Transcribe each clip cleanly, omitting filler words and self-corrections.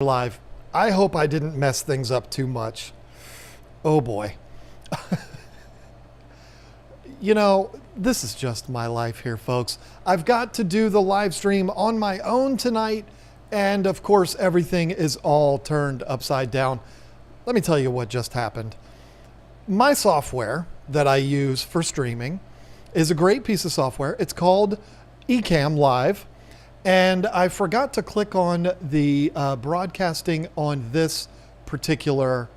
Live. I hope I didn't mess things up too much. Oh boy. You know, this is just my life here, folks. I've got to do the live stream on my own tonight, and of course everything is all turned upside down. Let me tell you what just happened. My software that I use for streaming is a great piece of software. It's called Ecamm Live. And I forgot to click on the broadcasting on this particular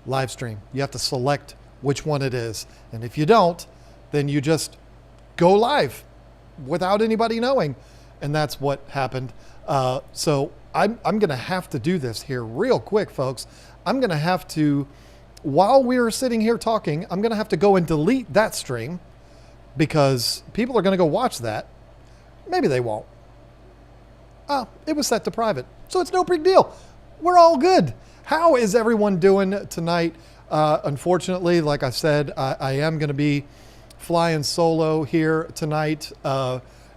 live stream. You have to select which one it is. And if you don't, then you just go live without anybody knowing. And that's what happened. So I'm going to have to do this here real quick, folks. I'm going to have to, while we're sitting here talking, I'm going to have to go and delete that stream because people are going to go watch that. Maybe they won't. Oh, it was set to private, so it's no big deal. We're all good. How is everyone doing tonight? Unfortunately, like I said, I am going to be flying solo here tonight.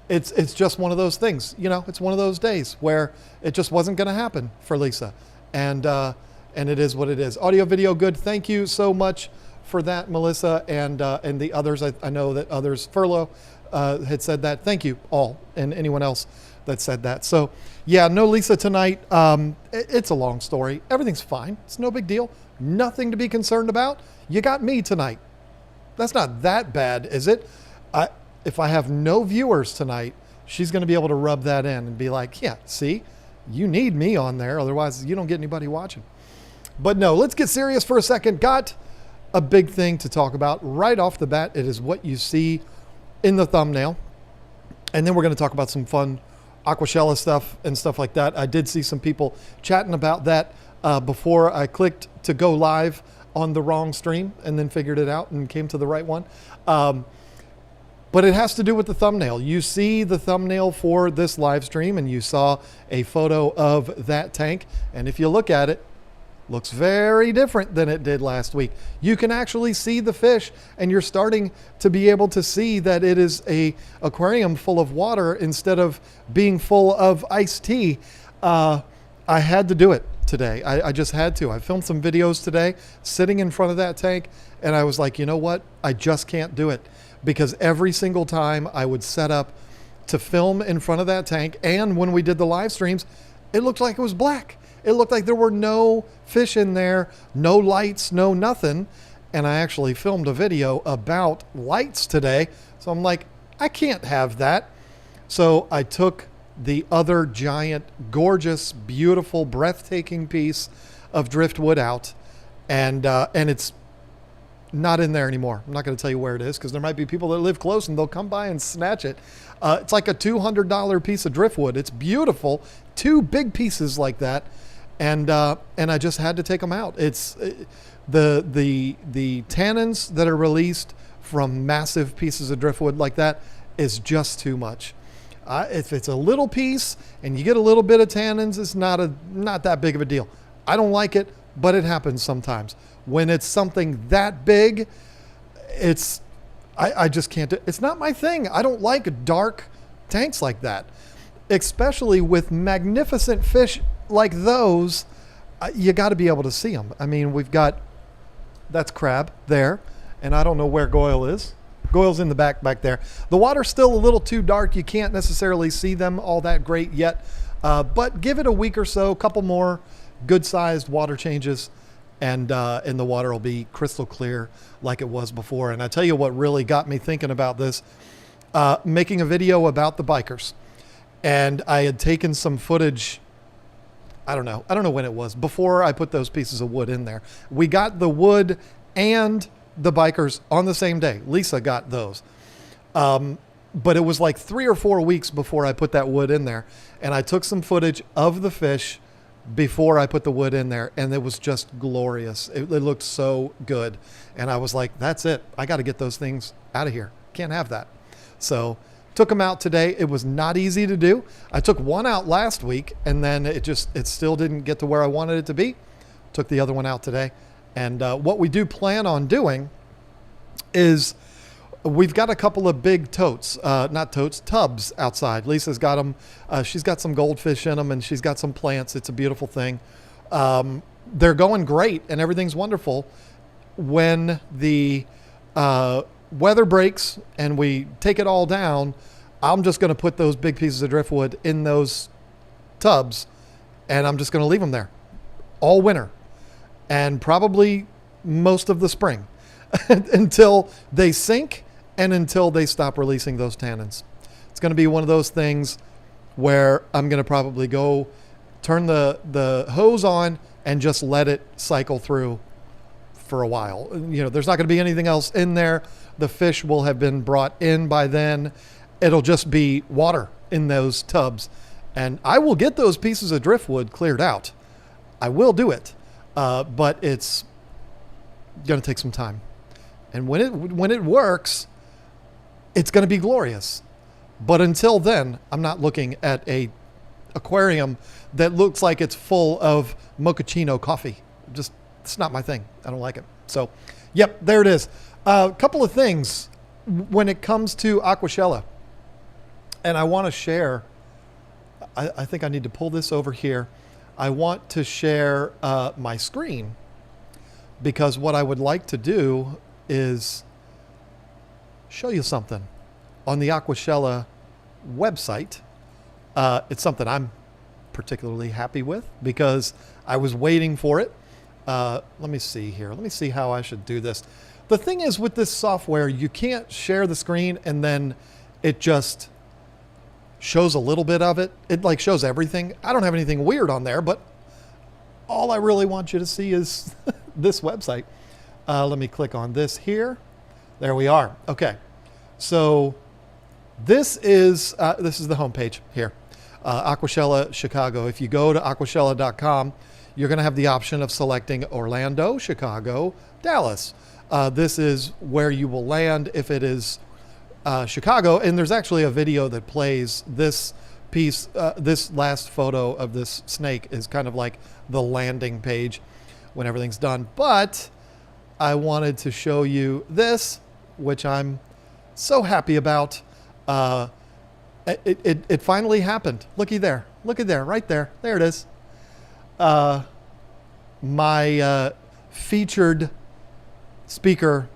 It's just one of those things, you know. It's one of those days where it just wasn't going to happen for Lisa, and it is what it is. Audio, video, good. Thank you so much for that, Melissa, and the others. I know that others, Furlough, had said that. Thank you all, and anyone else that said that. So yeah, no Lisa tonight. It's a long story. Everything's fine. It's no big deal. Nothing to be concerned about. You got me tonight. That's not that bad, is it? If I have no viewers tonight, she's going to be able to rub that in and be like, yeah, see, you need me on there. Otherwise you don't get anybody watching. But no, let's get serious for a second. Got a big thing to talk about right off the bat. It is what you see in the thumbnail. And then we're going to talk about some fun Aquashella stuff and stuff like that. I did see some people chatting about that before I clicked to go live on the wrong stream and then figured it out and came to the right one. But it has to do with the thumbnail. You see the thumbnail for this live stream and you saw a photo of that tank. And if you look at it, looks very different than it did last week. You can actually see the fish and you're starting to be able to see that it is a aquarium full of water instead of being full of iced tea. I had to do it today. I just had to. I filmed some videos today sitting in front of that tank and I was like, you know what? I just can't do it because every single time I would set up to film in front of that tank, and when we did the live streams, it looked like it was black. It looked like there were no fish in there, no lights, no nothing. And I actually filmed a video about lights today. So I'm like, I can't have that. So I took the other giant, gorgeous, beautiful, breathtaking piece of driftwood out. And it's not in there anymore. I'm not going to tell you where it is because there might be people that live close and they'll come by and snatch it. It's like a $200 piece of driftwood. It's beautiful. 2 big pieces like that. And I just had to take them out. It's the tannins that are released from massive pieces of driftwood like that is just too much. If it's a little piece and you get a little bit of tannins, it's not that big of a deal. I don't like it, but it happens sometimes. When it's something that big, I just can't do it. It's not my thing. I don't like dark tanks like that, especially with magnificent fish like those. You got to be able to see them. I mean, that's crab there, and I don't know where Goyle is. Goyle's in the back there. The water's still a little too dark. You can't necessarily see them all that great yet, but give it a week or so, a couple more good-sized water changes, and the water will be crystal clear like it was before. And I tell you what really got me thinking about this, making a video about the bikers. And I had taken some footage, I don't know when it was, before I put those pieces of wood in there. We got the wood and the bikers on the same day. Lisa got those. But it was like 3 or 4 weeks before I put that wood in there. And I took some footage of the fish before I put the wood in there, and it was just glorious. It looked so good. And I was like, that's it. I got to get those things out of here. Can't have that. So took them out today. It was not easy to do. I took one out last week, and then it still didn't get to where I wanted it to be. Took the other one out today. And what we do plan on doing is We've got a couple of big not totes, tubs outside. Lisa's got them. She's got some goldfish in them, and she's got some plants. It's a beautiful thing. They're going great, and everything's wonderful. When the weather breaks and we take it all down, I'm just going to put those big pieces of driftwood in those tubs, and I'm just going to leave them there all winter and probably most of the spring until they sink and until they stop releasing those tannins. It's going to be one of those things where I'm going to probably go turn the hose on and just let it cycle through for a while. There's not going to be anything else in there. The fish will have been brought in by then. It'll just be water in those tubs. And I will get those pieces of driftwood cleared out. I will do it. But it's going to take some time. And when it works, it's going to be glorious. But until then, I'm not looking at a aquarium that looks like it's full of mochaccino coffee. It's not my thing. I don't like it. So, yep, there it is. A couple of things when it comes to Aquashella. And I want to share, I think I need to pull this over here. I want to share my screen, because what I would like to do is show you something on the Aquashella website. It's something I'm particularly happy with because I was waiting for it. Let me see here. Let me see how I should do this. The thing is, with this software, you can't share the screen and then it just shows a little bit of it. It like shows everything. I don't have anything weird on there, but all I really want you to see is this website. Let me click on this here. There we are. Okay. So this is the homepage here. Aquashella Chicago. If you go to aquashella.com, you're going to have the option of selecting Orlando, Chicago, Dallas. This is where you will land if it is Chicago. And there's actually a video that plays this piece. This last photo of this snake is kind of like the landing page when everything's done. But I wanted to show you this, which I'm so happy about. It finally happened. Looky there. Looky there. Right there. There it is. My featured speaker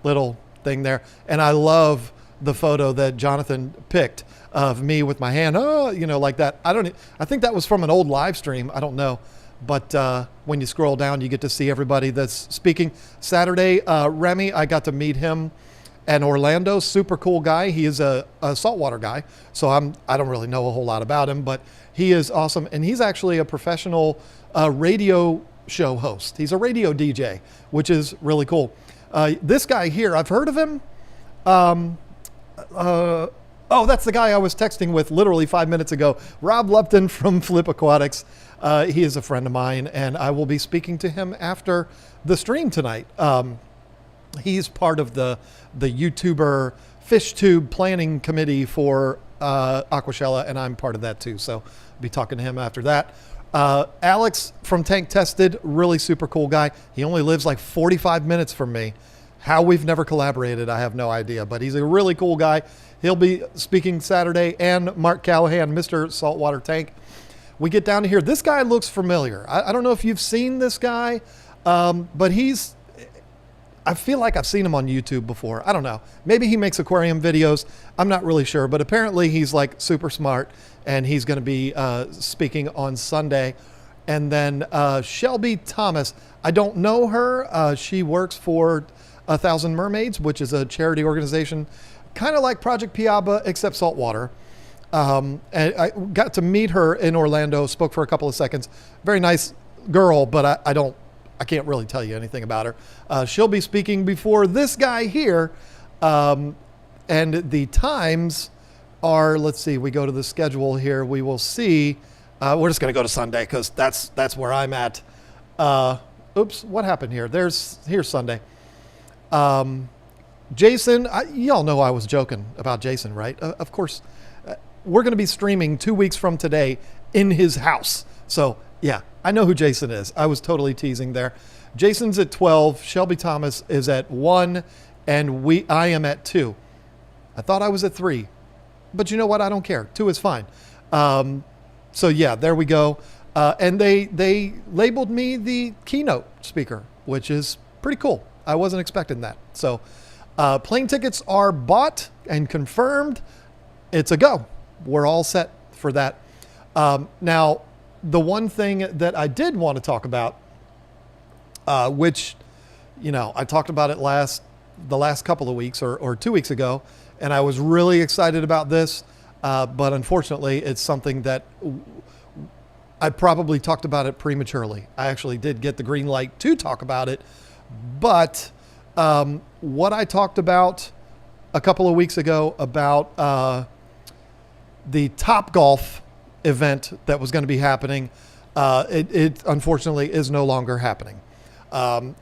little thing there. And I love the photo that Jonathan picked of me with my hand, like that. I think that was from an old live stream. I don't know. But when you scroll down, you get to see everybody that's speaking. Saturday, Remy, I got to meet him. And Orlando, super cool guy. He is a saltwater guy. So I don't really know a whole lot about him, but he is awesome. And he's actually a professional radio show host. He's a radio DJ, which is really cool. This guy here, I've heard of him. That's the guy I was texting with literally 5 minutes ago. Rob Lupton from Flip Aquatics. He is a friend of mine, and I will be speaking to him after the stream tonight. He's part of the YouTuber FishTube planning committee for Aquashella, and I'm part of that too. So I'll be talking to him after that. Alex from Tank Tested, really super cool guy. He only lives like 45 minutes from me. How we've never collaborated, I have no idea, but he's a really cool guy. He'll be speaking Saturday, and Mark Callahan, Mr. Saltwater Tank. We get down to here. This guy looks familiar. I don't know if you've seen this guy, but I feel like I've seen him on YouTube before. I don't know. Maybe he makes aquarium videos. I'm not really sure, but apparently he's like super smart, and he's going to be speaking on Sunday. And then Shelby Thomas. I don't know her. She works for 1,000 Mermaids, which is a charity organization, kind of like Project Piaba, except saltwater. And I got to meet her in Orlando, spoke for a couple of seconds. Very nice girl, but I can't really tell you anything about her. She'll be speaking before this guy here. And the times are, let's see, we go to the schedule here. We will see. We're just going to go to Sunday because that's where I'm at. Oops, what happened here? Here's Sunday. Jason, y'all know I was joking about Jason, right? Of course. We're going to be streaming 2 weeks from today in his house. So, yeah, I know who Jason is. I was totally teasing there. Jason's at 12. Shelby Thomas is at 1. and I am at 2. I thought I was at 3, but you know what? I don't care. 2 is fine. So yeah, there we go. And they labeled me the keynote speaker, which is pretty cool. I wasn't expecting that. So plane tickets are bought and confirmed. It's a go. We're all set for that. Now, the one thing that I did want to talk about, which, I talked about it the last couple of weeks or 2 weeks ago, and I was really excited about this. But unfortunately, it's something that I probably talked about it prematurely. I actually did get the green light to talk about it. But what I talked about a couple of weeks ago about the Topgolf event that was going to be happening, it unfortunately is no longer happening.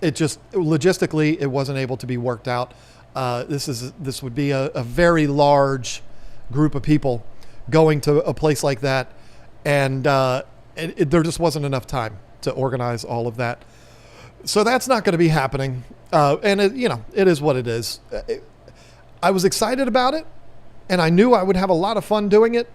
It just logistically, it wasn't able to be worked out. This would be a very large group of people going to a place like that, and there just wasn't enough time to organize all of that. So that's not going to be happening. And it is what it is. I was excited about it, and I knew I would have a lot of fun doing it,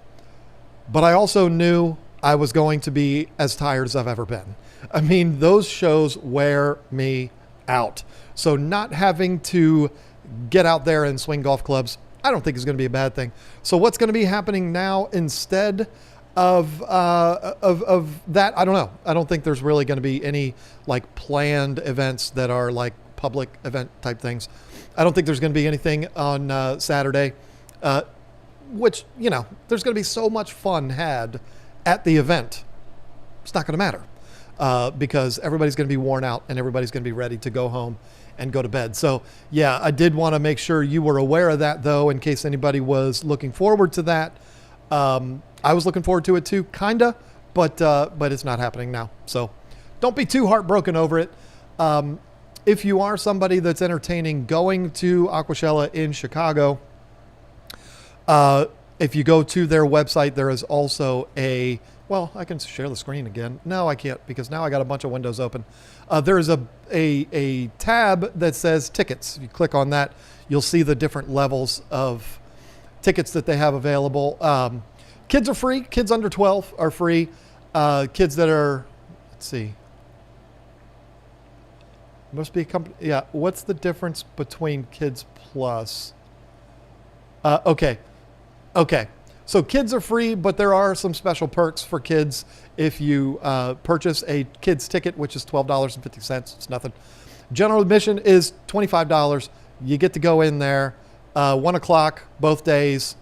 but I also knew I was going to be as tired as I've ever been. I mean, those shows wear me out. So not having to get out there and swing golf clubs, I don't think is going to be a bad thing. So what's going to be happening now instead of that? I don't know. I don't think there's really going to be any like planned events that are like public event type things. I don't think there's going to be anything on Saturday, which, there's going to be so much fun had at the event. It's not going to matter because everybody's going to be worn out and everybody's going to be ready to go home and go to bed. So yeah, I did want to make sure you were aware of that though, in case anybody was looking forward to that. I was looking forward to it too, kinda, but it's not happening now. So don't be too heartbroken over it. If you are somebody that's entertaining going to Aquashella in Chicago, if you go to their website, there is also I can share the screen again. No, I can't because now I got a bunch of windows open. There is a tab that says tickets. If you click on that, you'll see the different levels of tickets that they have available. Kids are free. Kids under 12 are free. Kids that are, let's see. Must be a company. Yeah. What's the difference between Kids Plus? Okay. So kids are free, but there are some special perks for kids if you purchase a kids ticket, which is $12.50. It's nothing. General admission is $25. You get to go in there 1 o'clock both days,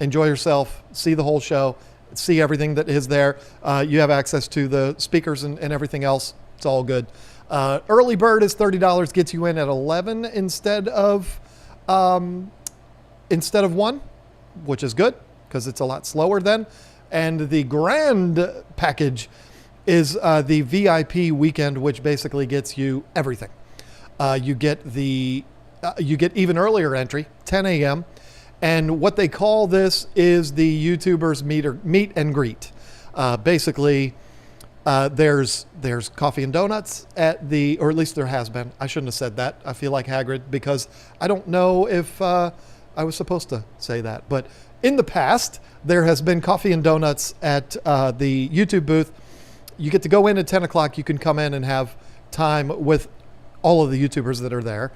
enjoy yourself, see the whole show, see everything that is there. You have access to the speakers and everything else. It's all good. Early bird is $30, gets you in at 11 instead of 1, which is good because it's a lot slower then. And the grand package is the VIP weekend, which basically gets you everything. You get even earlier entry, 10 a.m. And what they call this is the YouTubers meet and greet. Basically, there's coffee and donuts or at least there has been. I shouldn't have said that. I feel like Hagrid because I don't know if I was supposed to say that. But in the past, there has been coffee and donuts at the YouTube booth. You get to go in at 10 o'clock. You can come in and have time with all of the YouTubers that are there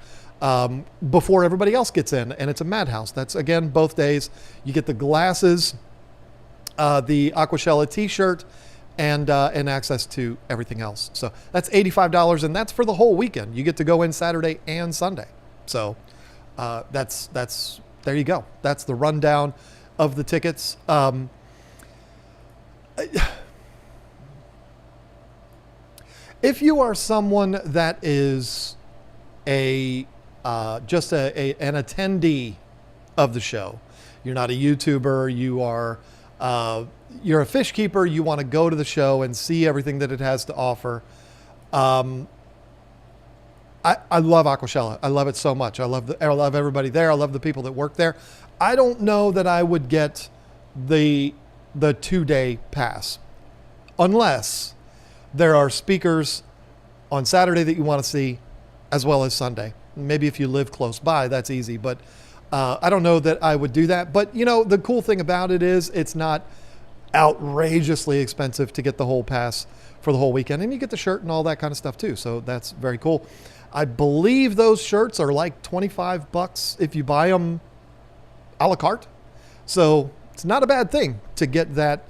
before everybody else gets in. And it's a madhouse. That's, again, both days. You get the glasses, the Aquashella t-shirt, and access to everything else. So that's $85, and that's for the whole weekend. You get to go in Saturday and Sunday. So that's there you go. That's the rundown of the tickets. If you are someone that is just an attendee of the show, you're not a YouTuber, you're a fish keeper, you want to go to the show and see everything that it has to offer. I love Aquashella. I love it so much. I love everybody there. I love the people that work there. I don't know that I would get the 2-day pass unless there are speakers on Saturday that you want to see as well as Sunday. Maybe if you live close by, that's easy. But I don't know that I would do that. But, the cool thing about it is it's not outrageously expensive to get the whole pass for the whole weekend. And you get the shirt and all that kind of stuff too. So that's very cool. I believe those shirts are like $25 if you buy them a la carte. So it's not a bad thing to get that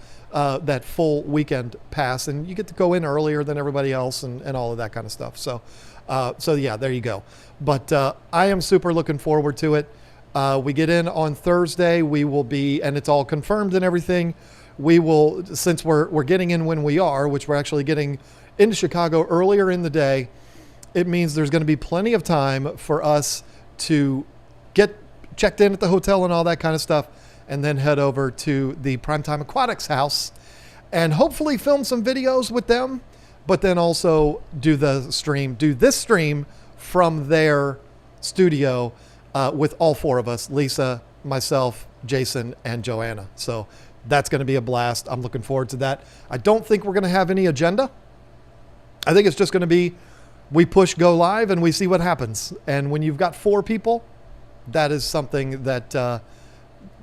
full weekend pass, and you get to go in earlier than everybody else and all of that kind of stuff. So yeah, there you go. But I am super looking forward to it. We get in on Thursday. We will be, and it's all confirmed and everything. We will, since we're getting in when we are, which we're actually getting into Chicago earlier in the day, it means there's going to be plenty of time for us to get checked in at the hotel and all that kind of stuff, and then head over to the Primetime Aquatics house and hopefully film some videos with them, but then also do this stream from their studio with all four of us, Lisa, myself, Jason, and Joanna. So that's going to be a blast. I'm looking forward to that. I don't think we're going to have any agenda. I think it's just going to be, we push go live and we see what happens. And when you've got 4 people, that is something that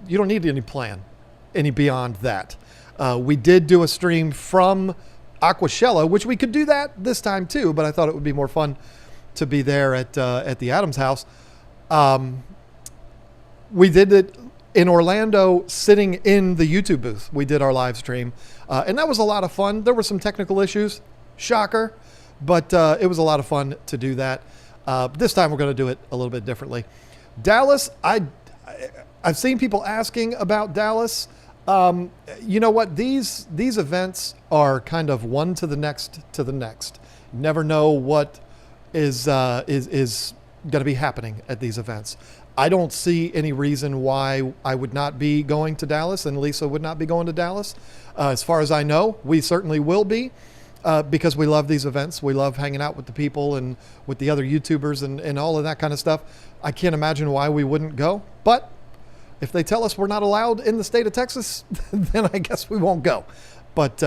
you don't need any plan, any beyond that. We did do a stream from Aquashella, which we could do that this time too, but I thought it would be more fun to be there at the Adams house. We did it in Orlando, sitting in the YouTube booth. We did our live stream, and that was a lot of fun. There were some technical issues, shocker, but it was a lot of fun to do that. This time we're going to do it a little bit differently. Dallas, I've seen people asking about Dallas. You know what? These events are kind of one to the next to the next. You never know what is going to be happening at these events. I don't see any reason why I would not be going to Dallas and Lisa would not be going to Dallas. As far as I know, we certainly will be, because we love these events. We love hanging out with the people and with the other YouTubers and all of that kind of stuff. I can't imagine why we wouldn't go. But if they tell us we're not allowed in the state of Texas, then I guess we won't go. But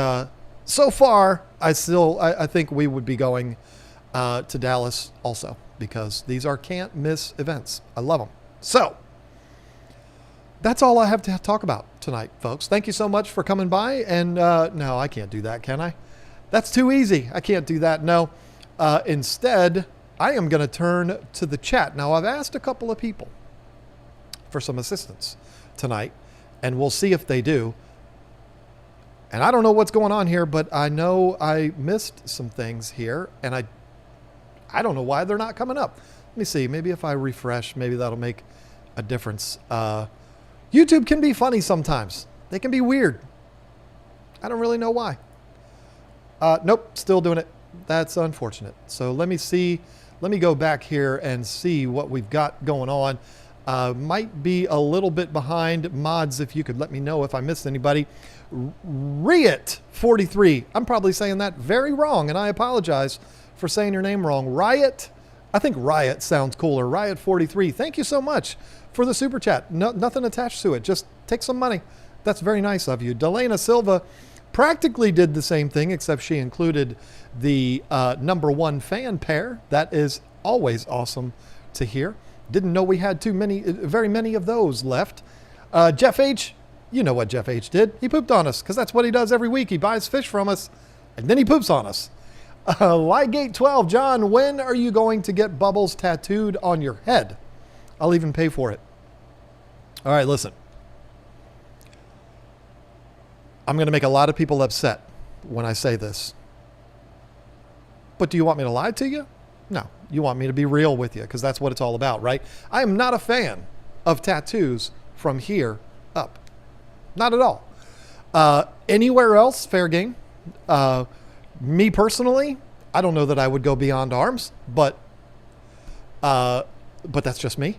so far, I think we would be going to Dallas also, because these are can't miss events. I love them. So that's all I have to talk about tonight, folks. Thank you so much for coming by. And no, I can't do that, can I? That's too easy. I can't do that. No. Instead, I am going to turn to the chat. Now, I've asked a couple of people for some assistance tonight, and we'll see if they do. And I don't know what's going on here, but I know I missed some things here, and I don't know why they're not coming up. Let me see. Maybe if I refresh, maybe that'll make a difference. YouTube can be funny sometimes. They can be weird. I don't really know why. Nope, still doing it. That's unfortunate. So let me see. Let me go back here and see what we've got going on. Might be a little bit behind. Mods, if you could let me know if I missed anybody. Riot 43. I'm probably saying that very wrong, and I apologize for saying your name wrong. Riot. I think Riot sounds cooler. Riot 43. Thank you so much for the super chat. No, nothing attached to it. Just take some money. That's very nice of you. Delana Silva practically did the same thing, except she included the #1 fan pair. That is always awesome to hear. Didn't know we had very many of those left. Jeff H, you know what Jeff H did. He pooped on us, because that's what he does every week. He buys fish from us, and then he poops on us. Ligate 12, John, when are you going to get bubbles tattooed on your head? I'll even pay for it. All right, listen. I'm going to make a lot of people upset when I say this. But do you want me to lie to you? No. You want me to be real with you, because that's what it's all about, right? I am not a fan of tattoos from here up. Not at all. Anywhere else, fair game. Me personally, I don't know that I would go beyond arms, but that's just me.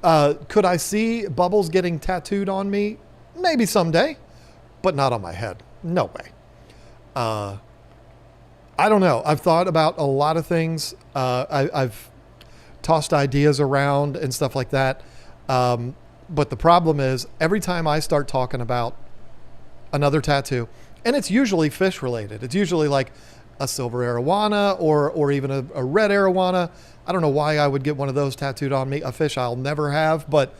Could I see bubbles getting tattooed on me? Maybe someday, but not on my head. No way. I don't know. I've thought about a lot of things. I've tossed ideas around and stuff like that. But the problem is, every time I start talking about another tattoo, and it's usually fish related. It's usually like a silver arowana or even a red arowana. I don't know why I would get one of those tattooed on me, a fish I'll never have, but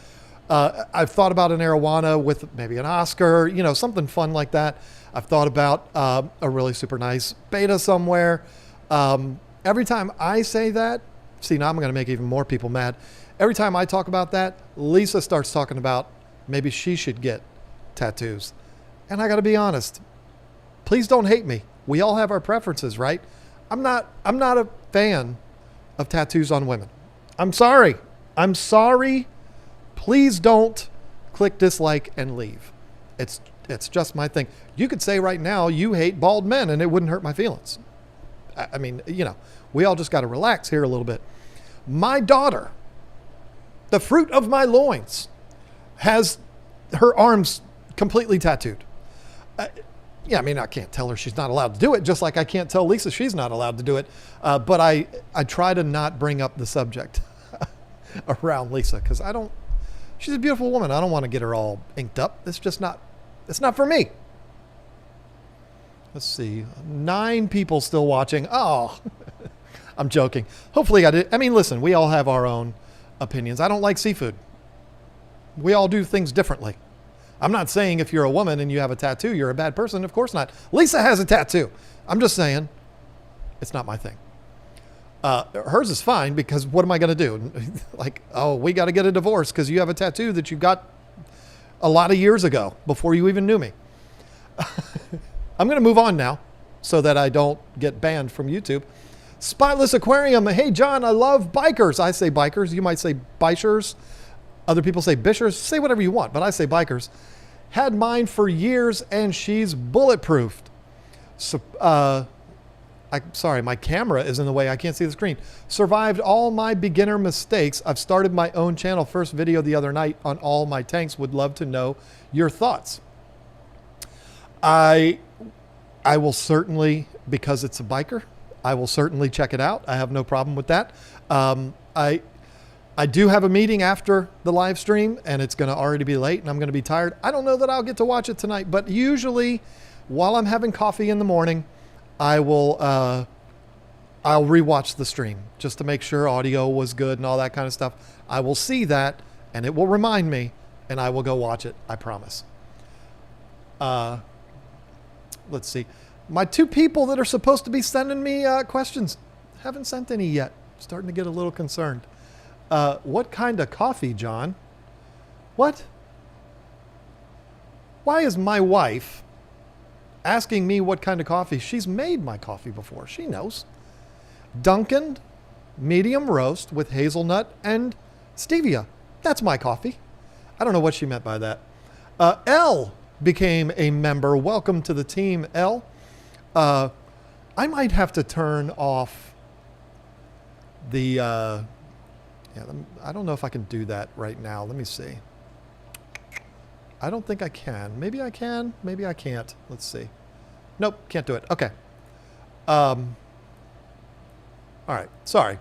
I've thought about an arowana with maybe an Oscar, something fun like that. I've thought about a really super nice beta somewhere. Every time I say that, see, now I'm going to make even more people mad. Every time I talk about that, Lisa starts talking about maybe she should get tattoos. And I got to be honest, please don't hate me. We all have our preferences, right? I'm not a fan of tattoos on women. I'm sorry. Please don't click dislike and leave. It's just my thing. You could say right now you hate bald men and it wouldn't hurt my feelings. I mean, we all just got to relax here a little bit. My daughter, the fruit of my loins, has her arms completely tattooed. I mean, I can't tell her she's not allowed to do it, just like I can't tell Lisa she's not allowed to do it. But I try to not bring up the subject around Lisa because she's a beautiful woman. I don't want to get her all inked up. It's not for me. Let's see, 9 people still watching. Oh, I'm joking. Hopefully I did. I mean, listen, we all have our own opinions. I don't like seafood. We all do things differently. I'm not saying if you're a woman and you have a tattoo, you're a bad person. Of course not. Lisa has a tattoo. I'm just saying it's not my thing. Hers is fine because what am I going to do? Like, oh, we got to get a divorce because you have a tattoo that you got a lot of years ago before you even knew me. I'm going to move on now so that I don't get banned from YouTube. Spotless Aquarium. Hey, John, I love bikers. I say bikers. You might say bikers. Other people say bishers. Say whatever you want, but I say bikers. Had mine for years and she's bulletproofed. So, sorry, my camera is in the way. I can't see the screen. Survived all my beginner mistakes. I've started my own channel. First video the other night on all my tanks. Would love to know your thoughts. I will certainly, because it's a biker, I will certainly check it out. I have no problem with that. I do have a meeting after the live stream and it's going to already be late and I'm going to be tired. I don't know that I'll get to watch it tonight, but usually while I'm having coffee in the morning, I'll rewatch the stream just to make sure audio was good and all that kind of stuff. I will see that and it will remind me and I will go watch it. I promise. Let's see. My 2 people that are supposed to be sending me questions haven't sent any yet. Starting to get a little concerned. What kind of coffee, John? What? Why is my wife asking me what kind of coffee? She's made my coffee before. She knows. Dunkin' medium roast with hazelnut and stevia. That's my coffee. I don't know what she meant by that. L became a member. Welcome to the team, L. I might have to turn off the... I don't know if I can do that right now. Let me see. I don't think I can. Maybe I can. Maybe I can't. Let's see. Nope, can't do it. Okay. All right. Sorry.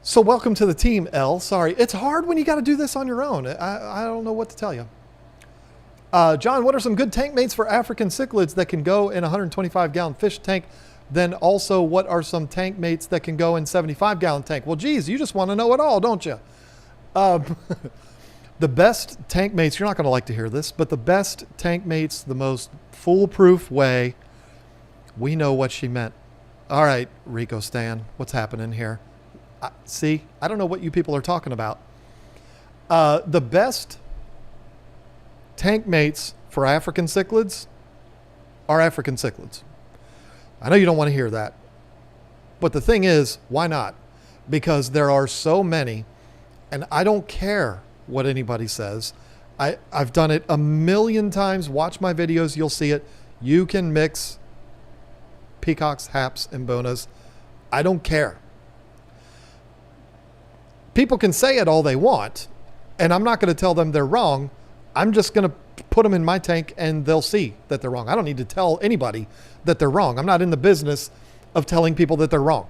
So welcome to the team, L. Sorry. It's hard when you got to do this on your own. I don't know what to tell you. John, what are some good tank mates for African cichlids that can go in a 125-gallon fish tank? Then also, what are some tank mates that can go in 75-gallon tank? Well, geez, you just want to know it all, don't you? The best tank mates, you're not going to like to hear this, but the best tank mates, the most foolproof way, we know what she meant. All right, Rico Stan, what's happening here? See, I don't know what you people are talking about. The best tank mates for African cichlids are African cichlids. I know you don't want to hear that. But the thing is, why not? Because there are so many, and I don't care what anybody says. I've done it a million times. Watch my videos, you'll see it. You can mix peacocks, haps, and bonas. I don't care. People can say it all they want, and I'm not going to tell them they're wrong. I'm just going to put them in my tank and they'll see that they're wrong. I don't need to tell anybody that they're wrong. I'm not in the business of telling people that they're wrong.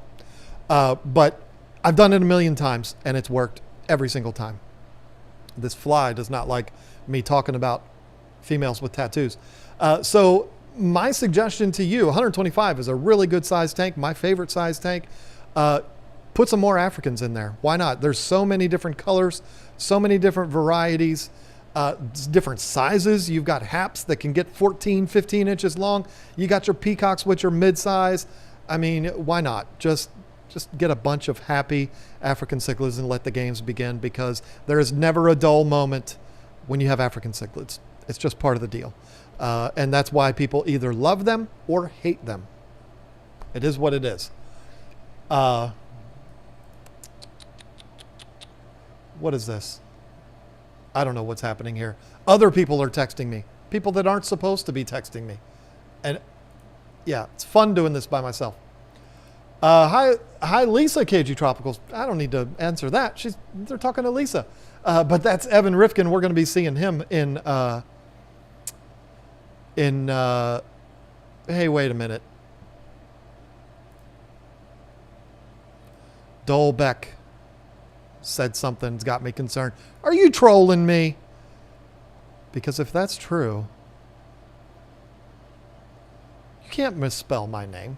But I've done it a million times and it's worked every single time. This fly does not like me talking about females with tattoos. So my suggestion to you, 125 is a really good size tank, my favorite size tank. Put some more Africans in there. Why not? There's so many different colors, so many different varieties, different sizes. You've got haps that can get 14, 15 inches long. You got your peacocks, which are mid-size. I mean, why not? Just get a bunch of happy African cichlids and let the games begin, because there is never a dull moment when you have African cichlids. It's just part of the deal. And that's why people either love them or hate them. It is what it is. What is this? I don't know what's happening here. Other people are texting me. People that aren't supposed to be texting me. And yeah, it's fun doing this by myself. Hi, Lisa, KG Tropicals. I don't need to answer that. They're talking to Lisa. But that's Evan Rifkin. We're going to be seeing him in hey, wait a minute. Dolbeck said something's got me concerned. Are you trolling me? Because if that's true, you can't misspell my name.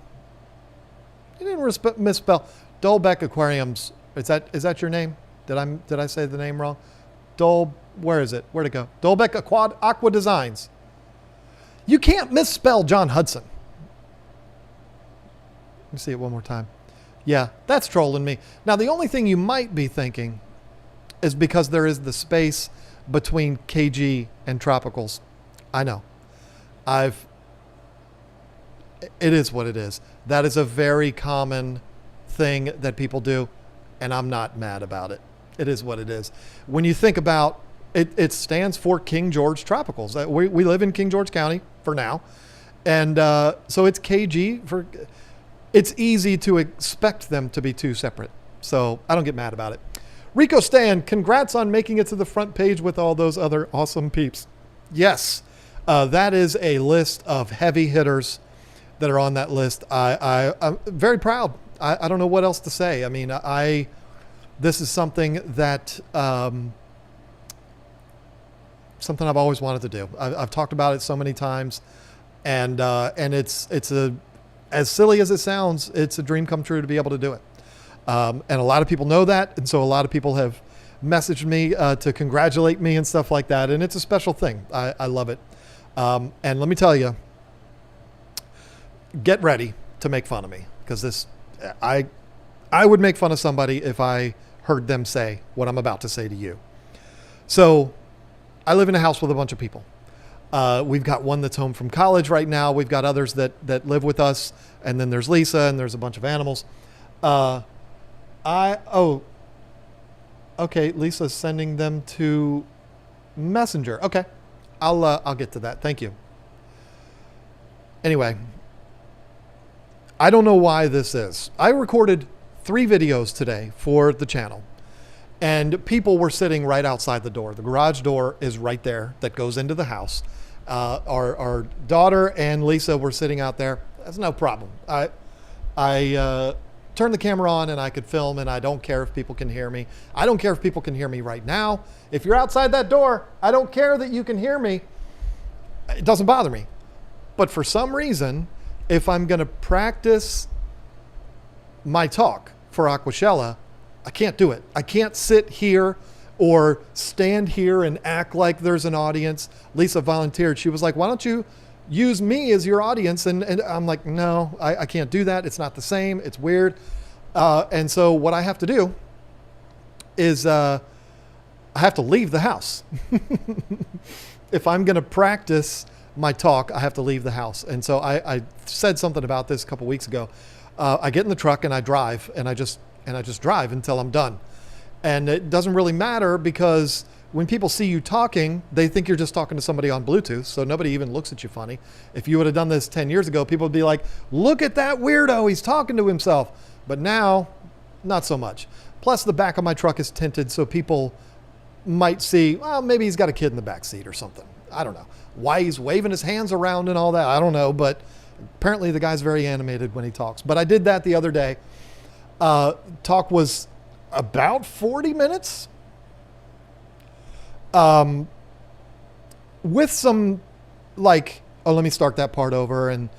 You didn't misspell Dolbeck Aquariums. Is that your name? Did I say the name wrong? Where is it? Where'd it go? Dolbeck Aqua Designs. You can't misspell John Hudson. Let me see it one more time. Yeah, that's trolling me. Now, the only thing you might be thinking is because there is the space between KG and Tropicals. I know. It is what it is. That is a very common thing that people do, and I'm not mad about it. It is what it is. When you think about it, it stands for King George Tropicals. We live in King George County for now, and so it's KG for. It's easy to expect them to be two separate. So I don't get mad about it. Rico Stan, congrats on making it to the front page with all those other awesome peeps. Yes, that is a list of heavy hitters that are on that list. I'm very proud. I don't know what else to say. I mean, this is something that something I've always wanted to do. I've talked about it so many times, and it's as silly as it sounds, it's a dream come true to be able to do it. And a lot of people know that. And so a lot of people have messaged me to congratulate me and stuff like that. And it's a special thing. I love it. And let me tell you, get ready to make fun of me, because I would make fun of somebody if I heard them say what I'm about to say to you. So I live in a house with a bunch of people. We've got one that's home from college right now. We've got others that live with us. And then there's Lisa, and there's a bunch of animals. Okay. Lisa's sending them to Messenger. Okay. I'll get to that. Thank you. Anyway, I don't know why this is. I recorded 3 videos today for the channel, and people were sitting right outside the door. The garage door is right there that goes into the house. Our daughter and Lisa were sitting out there. That's no problem. I turned the camera on and I could film, and I don't care if people can hear me. I don't care if people can hear me right now. If you're outside that door, I don't care that you can hear me. It doesn't bother me. But for some reason, if I'm going to practice my talk for Aquashella, I can't do it. I can't sit here or stand here and act like there's an audience. Lisa volunteered. She was like, why don't you use me as your audience? And I'm like, no, I can't do that. It's not the same. It's weird. And so what I have to do is I have to leave the house. If I'm going to practice my talk, I have to leave the house. And so I said something about this a couple weeks ago. I get in the truck and I drive, and I just drive until I'm done. And it doesn't really matter, because when people see you talking, they think you're just talking to somebody on Bluetooth. So nobody even looks at you funny. If you would have done this 10 years ago, people would be like, look at that weirdo. He's talking to himself. But now, not so much. Plus, the back of my truck is tinted, so people might see, well, maybe he's got a kid in the back seat or something. I don't know. Why he's waving his hands around and all that, I don't know. But apparently the guy's very animated when he talks. But I did that the other day. Talk was about 40 minutes. With some like oh, let me start that part over, and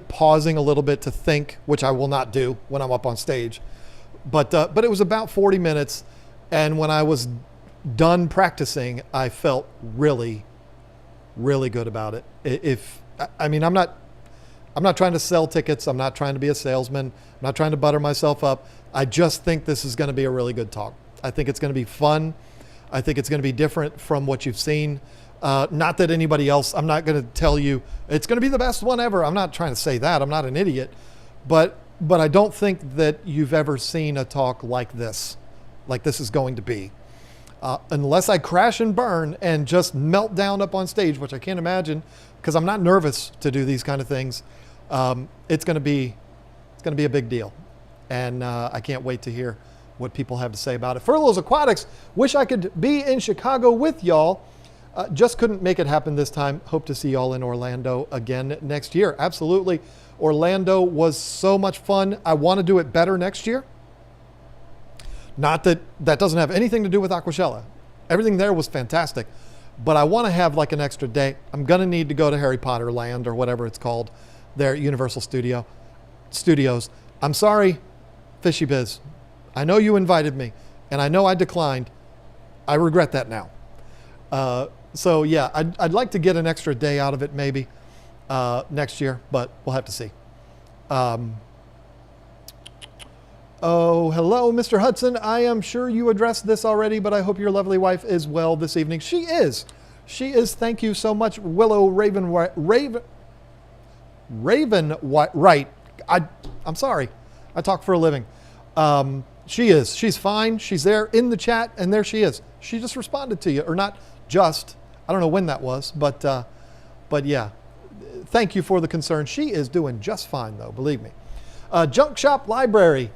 pausing a little bit to think, which I will not do when I'm up on stage. But it was about 40 minutes, and when I was done practicing, I felt really, really good about it. I'm not trying to sell tickets. I'm not trying to be a salesman. I'm not trying to butter myself up. I just think this is going to be a really good talk. I think it's going to be fun. I think it's going to be different from what you've seen. Not that anybody else, I'm not going to tell you it's going to be the best one ever. I'm not trying to say that. I'm not an idiot. But I don't think that you've ever seen a talk like this is going to be. Unless I crash and burn and just melt down up on stage, which I can't imagine because I'm not nervous to do these kind of things. It's going to be a big deal. And I can't wait to hear what people have to say about it. Furloughs Aquatics, wish I could be in Chicago with y'all. Just couldn't make it happen this time. Hope to see y'all in Orlando again next year. Absolutely. Orlando was so much fun. I want to do it better next year. Not that doesn't have anything to do with Aquashella. Everything there was fantastic. But I want to have like an extra day. I'm going to need to go to Harry Potter Land or whatever it's called there at Universal Studios. I'm sorry, Fishy Biz. I know you invited me, and I know I declined. I regret that now. So yeah, I'd like to get an extra day out of it maybe next year, but we'll have to see. Oh, hello, Mr. Hudson. I am sure you addressed this already, but I hope your lovely wife is well this evening. She is. She is. Thank you so much, Willow Raven Wright. I'm sorry. I talk for a living. She is. She's fine. She's there in the chat, and there she is. She just responded to you, or not just. I don't know when that was, but yeah. Thank you for the concern. She is doing just fine, though. Believe me. Junk Shop Library.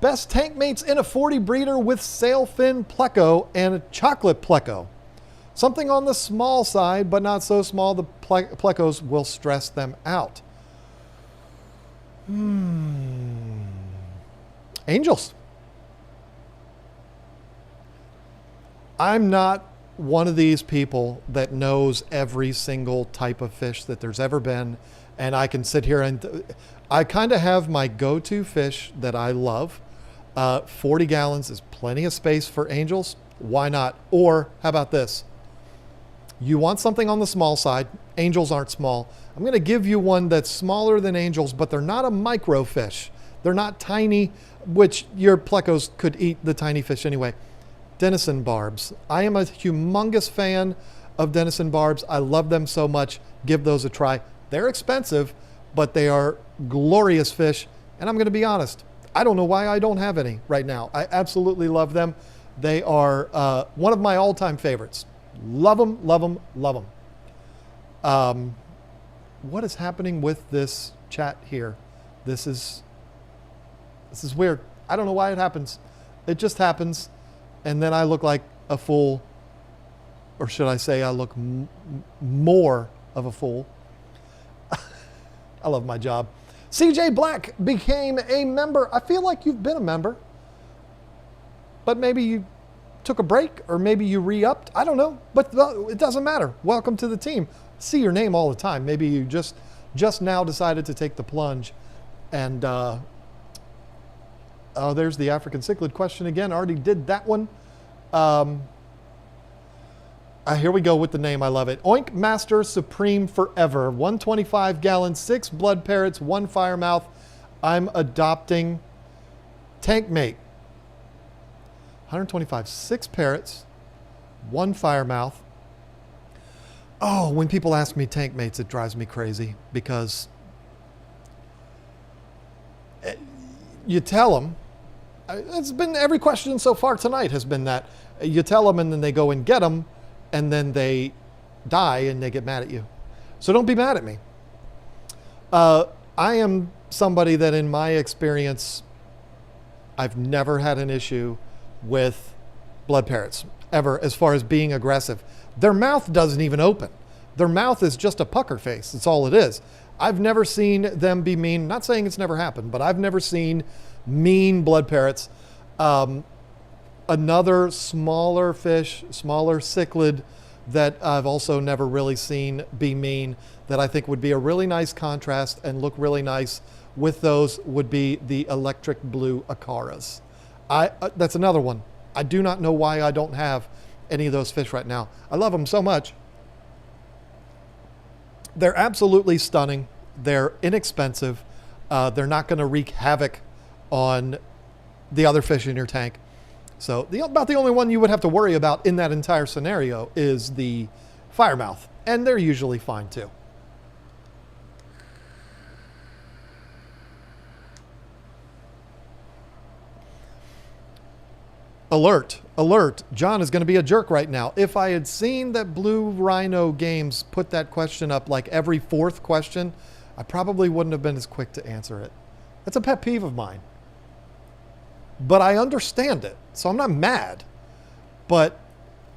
Best tank mates in a 40 breeder with sailfin pleco and a chocolate pleco. Something on the small side, but not so small the plecos will stress them out. Angels. I'm not one of these people that knows every single type of fish that there's ever been, and I can sit here and I kind of have my go-to fish that I love. 40 gallons is plenty of space for angels. Why not? Or how about this? You want something on the small side. Angels aren't small. I'm going to give you one that's smaller than angels, but they're not a micro fish. They're not tiny, which your plecos could eat the tiny fish anyway. Denison barbs. I am a humongous fan of Denison barbs. I love them so much. Give those a try. They're expensive, but they are glorious fish. And I'm going to be honest, I don't know why I don't have any right now. I absolutely love them. They are one of my all-time favorites. Love them, love them, love them. What is happening with this chat here? This is weird. I don't know why it happens. It just happens. And then I look like a fool. Or should I say I look more of a fool. I love my job. CJ Black became a member. I feel like you've been a member. But maybe you took a break or maybe you re-upped. I don't know. But it doesn't matter. Welcome to the team. See your name all the time. Maybe you just now decided to take the plunge. And oh, there's the African cichlid question again. Already did that one. Here we go with the name. I love it. Oink Master Supreme Forever. 125 gallons, 6 blood parrots, 1 firemouth. I'm adopting tank mate. 125, 6 parrots, 1 firemouth. Oh, when people ask me tank mates, it drives me crazy because you tell them. It's been every question so far tonight has been that you tell them and then they go and get them and then they die and they get mad at you. So don't be mad at me. I am somebody that in my experience, I've never had an issue with blood parrots ever as far as being aggressive. Their mouth doesn't even open. Their mouth is just a pucker face. That's all it is. I've never seen them be mean. Not saying it's never happened, but I've never seen mean blood parrots. Another smaller fish, smaller cichlid that I've also never really seen be mean, that I think would be a really nice contrast and look really nice with those, would be the electric blue Acaras. That's another one. I do not know why I don't have any of those fish right now. I love them so much. They're absolutely stunning. They're inexpensive. They're not going to wreak havoc on the other fish in your tank. So about the only one you would have to worry about in that entire scenario is the firemouth. And they're usually fine too. Alert, alert. John is going to be a jerk right now. If I had seen that Blue Rhino Games put that question up like every fourth question, I probably wouldn't have been as quick to answer it. That's a pet peeve of mine. But I understand it, so I'm not mad. But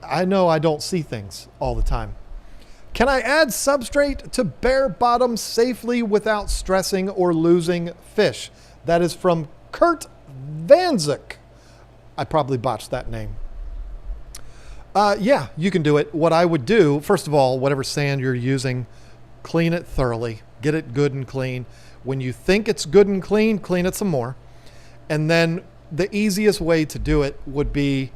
I know I don't see things all the time. Can I add substrate to bare bottom safely without stressing or losing fish? That is from Kurt Vanzik. I probably botched that name. Yeah, you can do it. What I would do, first of all, whatever sand you're using, clean it thoroughly. Get it good and clean. When you think it's good and clean it some more. And then the easiest way to do it would be,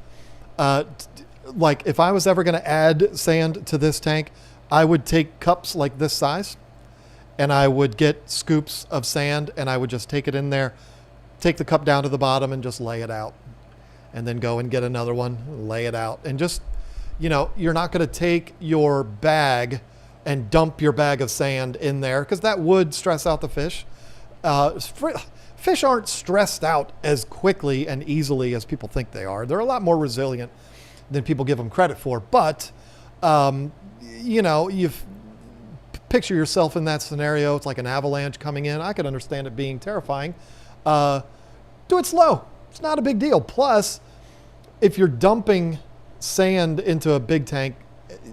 like if I was ever going to add sand to this tank, I would take cups like this size and I would get scoops of sand and I would just take it in there, take the cup down to the bottom and just lay it out. And then go and get another one, lay it out. And just, you know, you're not going to take your bag and dump your bag of sand in there because that would stress out the fish. Fish aren't stressed out as quickly and easily as people think they are. They're a lot more resilient than people give them credit for. But, you know, picture yourself in that scenario. It's like an avalanche coming in. I could understand it being terrifying. Do it slow. It's not a big deal. Plus, if you're dumping sand into a big tank,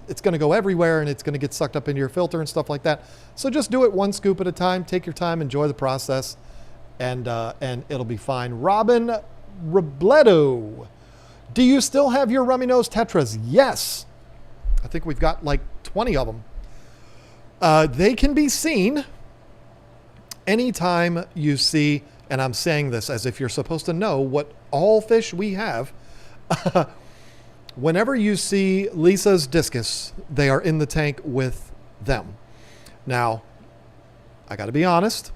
it's going to go everywhere and it's going to get sucked up into your filter and stuff like that. So just do it one scoop at a time. Take your time, enjoy the process, and it'll be fine. Robin Robledo, do you still have your rummy nose tetras? Yes. I think we've got like 20 of them. They can be seen anytime you see, and I'm saying this as if you're supposed to know what all fish we have. Whenever you see Lisa's discus, they are in the tank with them. Now, I got to be honest.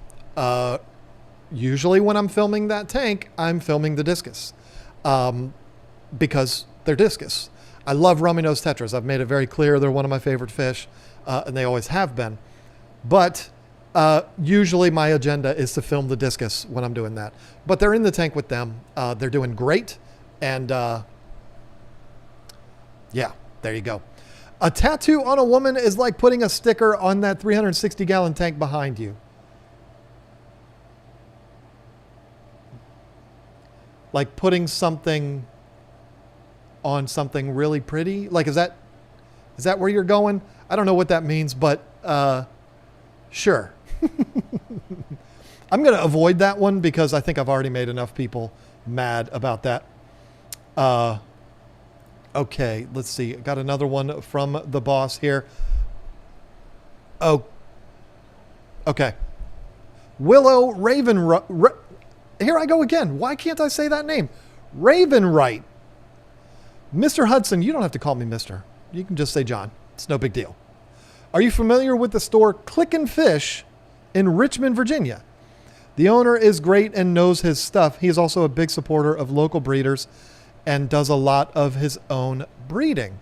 Usually when I'm filming that tank, I'm filming the discus because they're discus. I love rummy nose tetras. I've made it very clear they're one of my favorite fish, and they always have been. But usually my agenda is to film the discus when I'm doing that. But they're in the tank with them. They're doing great. And yeah, there you go. A tattoo on a woman is like putting a sticker on that 360-gallon tank behind you. Like putting something on something really pretty. Like, is that where you're going? I don't know what that means, but sure. I'm going to avoid that one because I think I've already made enough people mad about that. Okay, let's see. Got another one from the boss here. Oh, okay. Willow Raven. Here I go again. Why can't I say that name? Ravenwright. Mr. Hudson, you don't have to call me Mr. You can just say John. It's no big deal. Are you familiar with the store Clickin' Fish in Richmond, Virginia? The owner is great and knows his stuff. He is also a big supporter of local breeders and does a lot of his own breeding.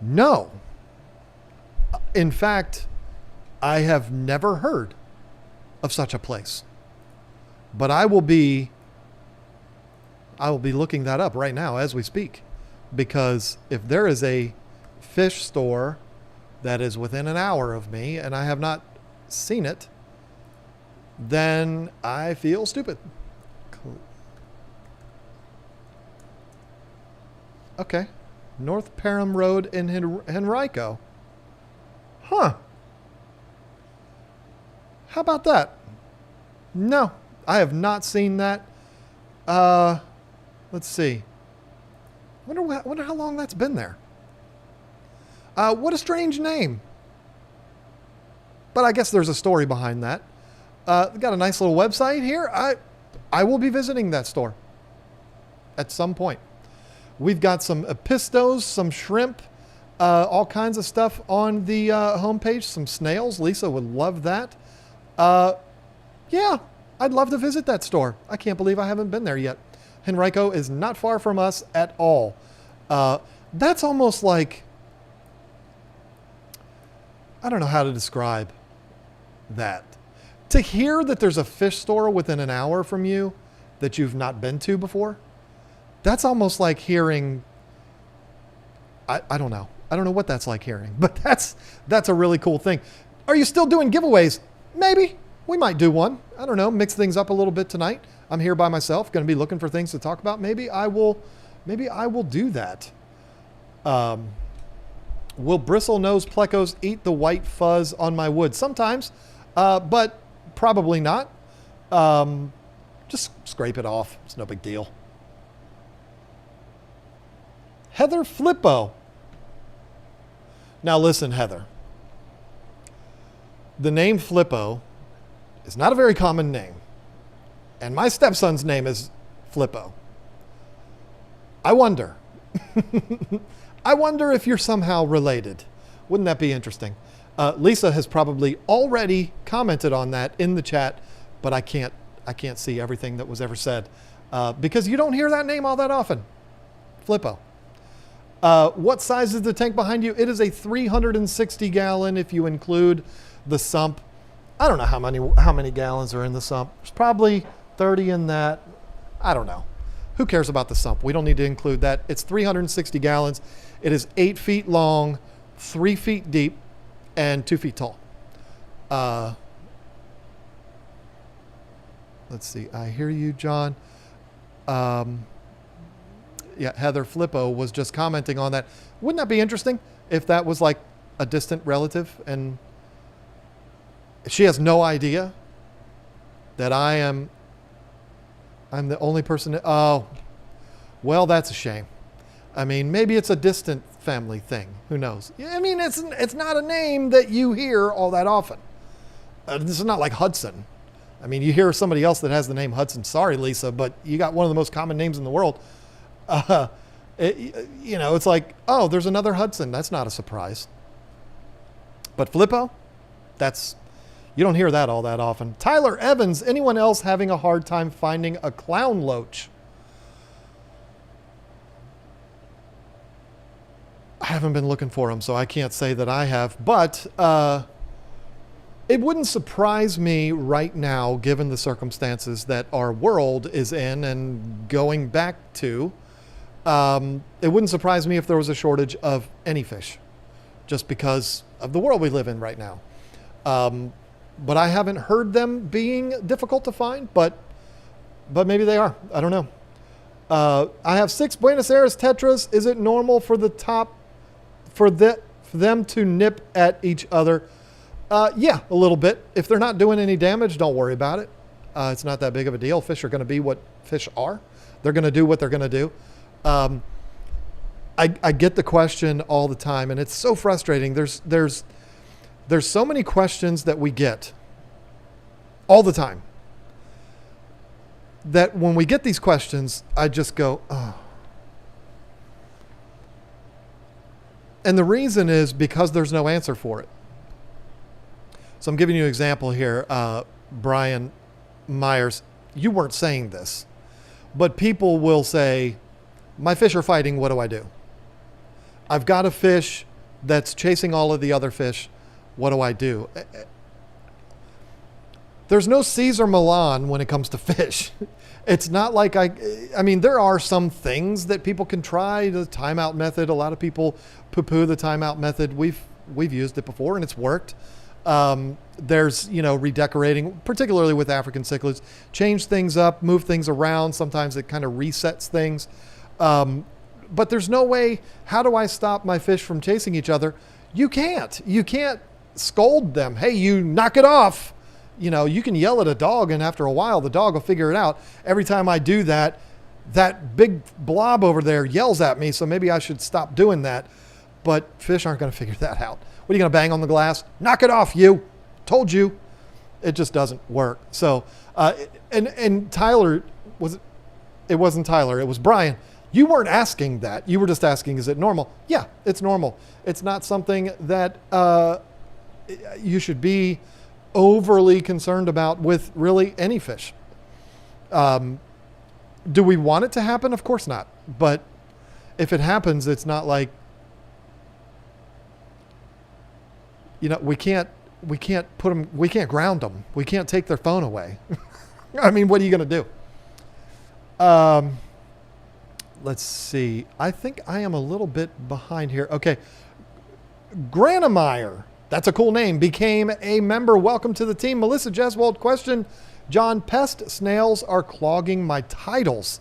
No. In fact, I have never heard of such a place. But I will be looking that up right now as we speak. Because if there is a fish store that is within an hour of me and I have not seen it, then I feel stupid. Okay. North Parham Road in Henrico. Huh. How about that? No, I have not seen that. Let's see. Wonder how long that's been there. What a strange name. But I guess there's a story behind that. Got a nice little website here. I will be visiting that store at some point. We've got some pistos, some shrimp, all kinds of stuff on the homepage, some snails. Lisa would love that. Yeah, I'd love to visit that store. I can't believe I haven't been there yet. Henrico is not far from us at all. That's almost like, I don't know how to describe that. To hear that there's a fish store within an hour from you that you've not been to before, that's almost like hearing, I don't know. I don't know what that's like hearing, but that's a really cool thing. Are you still doing giveaways? Maybe. We might do one. I don't know. Mix things up a little bit tonight. I'm here by myself, going to be looking for things to talk about. Maybe I will do that. Will bristlenose plecos eat the white fuzz on my wood? Sometimes, but probably not. Just scrape it off. It's no big deal. Heather Flippo. Now listen, Heather. The name Flippo is not a very common name. And my stepson's name is Flippo. I wonder. I wonder if you're somehow related. Wouldn't that be interesting? Lisa has probably already commented on that in the chat, but I can't see everything that was ever said because you don't hear that name all that often. Flippo. What size is the tank behind you? It is a 360 gallon if you include the sump. I don't know how many gallons are in the sump. There's probably 30 in that. I don't know. Who cares about the sump? We don't need to include that. It's 360 gallons. It is 8 feet long, 3 feet deep, and 2 feet tall. Let's see. I hear you, John. Yeah, Heather Flippo was just commenting on that. Wouldn't that be interesting if that was like a distant relative and she has no idea that I'm the only person. Oh, well, that's a shame. I mean, maybe it's a distant family thing. Who knows? I mean, it's not a name that you hear all that often. This is not like Hudson. I mean, you hear somebody else that has the name Hudson. Sorry, Lisa, but you got one of the most common names in the world. It's like, oh, there's another Hudson. That's not a surprise. But Flippo, you don't hear that all that often. Tyler Evans, anyone else having a hard time finding a clown loach? I haven't been looking for them, so I can't say that I have. But it wouldn't surprise me right now, given the circumstances that our world is in and going back to. It wouldn't surprise me if there was a shortage of any fish, just because of the world we live in right now. But I haven't heard them being difficult to find, but maybe they are. I don't know. I have 6 Buenos Aires tetras. Is it normal for them to nip at each other? Yeah, a little bit. If they're not doing any damage, don't worry about it. It's not that big of a deal. Fish are going to be what fish are. They're going to do what they're going to do. I get the question all the time, and it's so frustrating. There's so many questions that we get all the time that when we get these questions, I just go, oh. And the reason is because there's no answer for it. So I'm giving you an example here. Brian Myers, you weren't saying this, but people will say, my fish are fighting, what do I do? I've got a fish that's chasing all of the other fish. What do I do? There's no Caesar Milan when it comes to fish. It's not like I mean, there are some things that people can try, the timeout method. A lot of people poo-poo the timeout method. We've used it before and it's worked. There's, redecorating, particularly with African cichlids, change things up, move things around. Sometimes it kind of resets things. But there's no way, how do I stop my fish from chasing each other? You can't scold them. Hey, you knock it off. You can yell at a dog and after a while, the dog will figure it out. Every time I do that, that big blob over there yells at me. So maybe I should stop doing that. but fish aren't going to figure that out. What are you going to bang on the glass? Knock it off, you. Told you. It just doesn't work. So, and Tyler, it wasn't Tyler, it was Brian. You weren't asking that. You were just asking, is it normal? Yeah, it's normal. It's not something that you should be overly concerned about with really any fish. Do we want it to happen? Of course not. But if it happens, it's not like, we can't put them, we can't ground them. We can't take their phone away. I mean, what are you going to do? Let's see. I think I am a little bit behind here. Okay. Granemeyer, that's a cool name, became a member. Welcome to the team. Melissa Jeswold, question. John, pest snails are clogging my titles.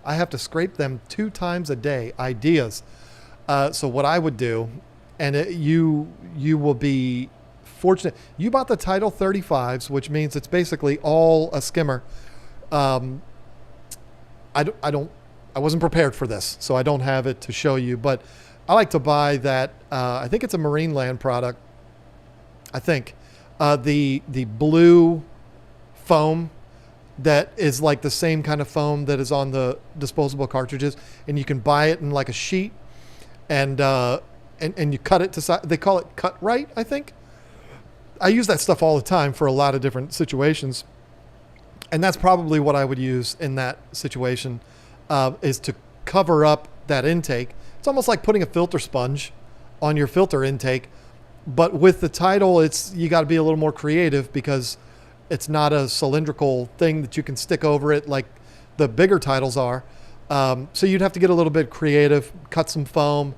I have to scrape them 2 times a day. Ideas. So what I would do, and you will be fortunate. You bought the Title 35s, which means it's basically all a skimmer. I wasn't prepared for this, so I don't have it to show you, but I like to buy that. I think it's a Marine Land product. I think the blue foam that is like the same kind of foam that is on the disposable cartridges, and you can buy it in like a sheet, and you cut it to size. They call it cut right, I think. I use that stuff all the time for a lot of different situations, and that's probably what I would use in that situation, is to cover up that intake. It's almost like putting a filter sponge on your filter intake, but with the Tidal, you got to be a little more creative because it's not a cylindrical thing that you can stick over it like the bigger Tidals are. So you'd have to get a little bit creative, cut some foam,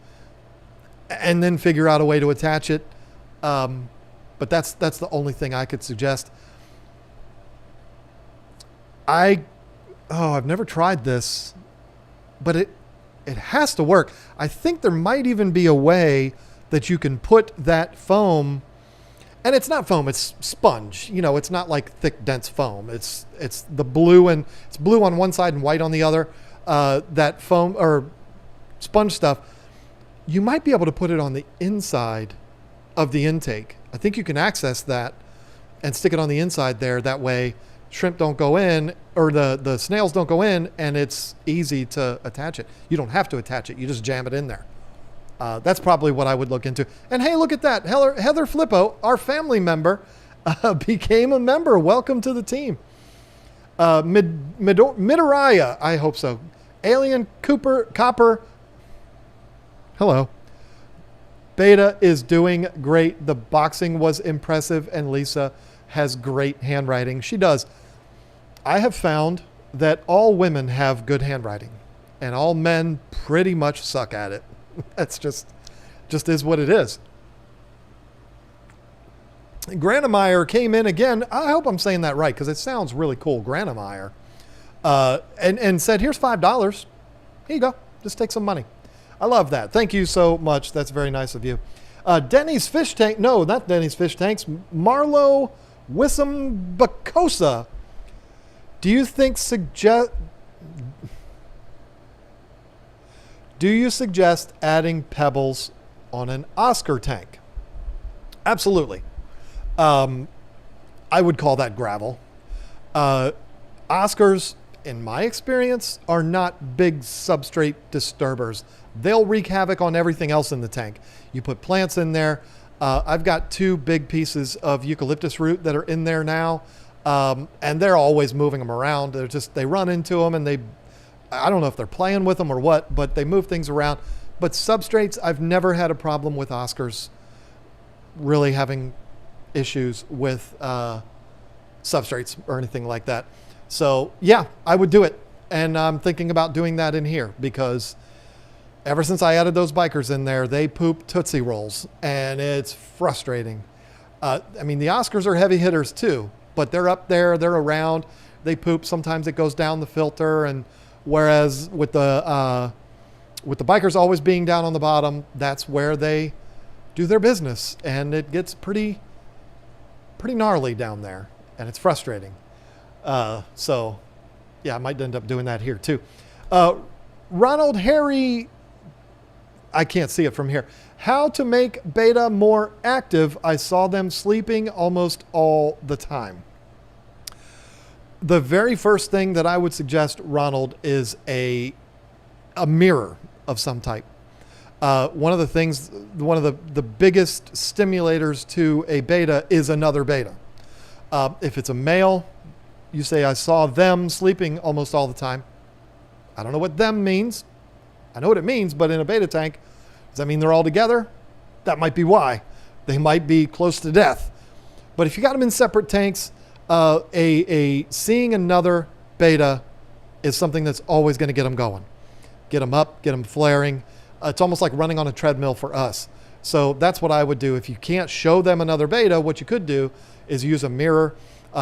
and then figure out a way to attach it. But that's the only thing I could suggest. I've never tried this, but it has to work. I think there might even be a way that you can put that foam, and it's not foam, it's sponge. It's not like thick, dense foam. It's the blue, and it's blue on one side and white on the other. That foam or sponge stuff, you might be able to put it on the inside of the intake. I think you can access that and stick it on the inside there. That way shrimp don't go in, or the snails don't go in, and it's easy to attach it. You don't have to attach it. You just jam it in there. That's probably what I would look into. And hey, look at that. Heather Flippo, our family member, became a member. Welcome to the team. Midoriya, I hope so. Alien Copper. Hello. Beta is doing great. The boxing was impressive, and Lisa has great handwriting. She does. I have found that all women have good handwriting, and all men pretty much suck at it. That's just is what it is. Granemeyer came in again. I hope I'm saying that right because it sounds really cool. Granemeyer. And said, here's $5. Here you go. Just take some money. I love that. Thank you so much. That's very nice of you. Denny's Fish Tank. No, not Denny's Fish Tanks. Marlo Wissam Bacosa. Do you suggest adding pebbles on an Oscar tank? Absolutely. I would call that gravel. Oscars, in my experience, are not big substrate disturbers. They'll wreak havoc on everything else in the tank. You put plants in there. I've got 2 big pieces of eucalyptus root that are in there now, and they're always moving them around. They run into them, and I don't know if they're playing with them or what, but they move things around. But substrates, I've never had a problem with Oscars really having issues with substrates or anything like that. So yeah, I would do it. And I'm thinking about doing that in here because ever since I added those bikers in there, they poop Tootsie Rolls, and it's frustrating. The Oscars are heavy hitters too, but they're up there, they're around, they poop. Sometimes it goes down the filter, and whereas with the bikers always being down on the bottom, that's where they do their business, and it gets pretty gnarly down there, and it's frustrating. So yeah, I might end up doing that here too. Ronald Harry I can't see it from here. How to make beta more active. I saw them sleeping almost all the time. The very first thing that I would suggest, Ronald, is a mirror of some type. One of the biggest stimulators to a beta is another beta. If it's a male, you say, I saw them sleeping almost all the time. I don't know what them means. I know what it means, but in a beta tank, does that mean they're all together? That might be why. They might be close to death. But if you got them in separate tanks, seeing another beta is something that's always going to get them going. Get them up, get them flaring. It's almost like running on a treadmill for us. So that's what I would do. If you can't show them another beta, what you could do is use a mirror.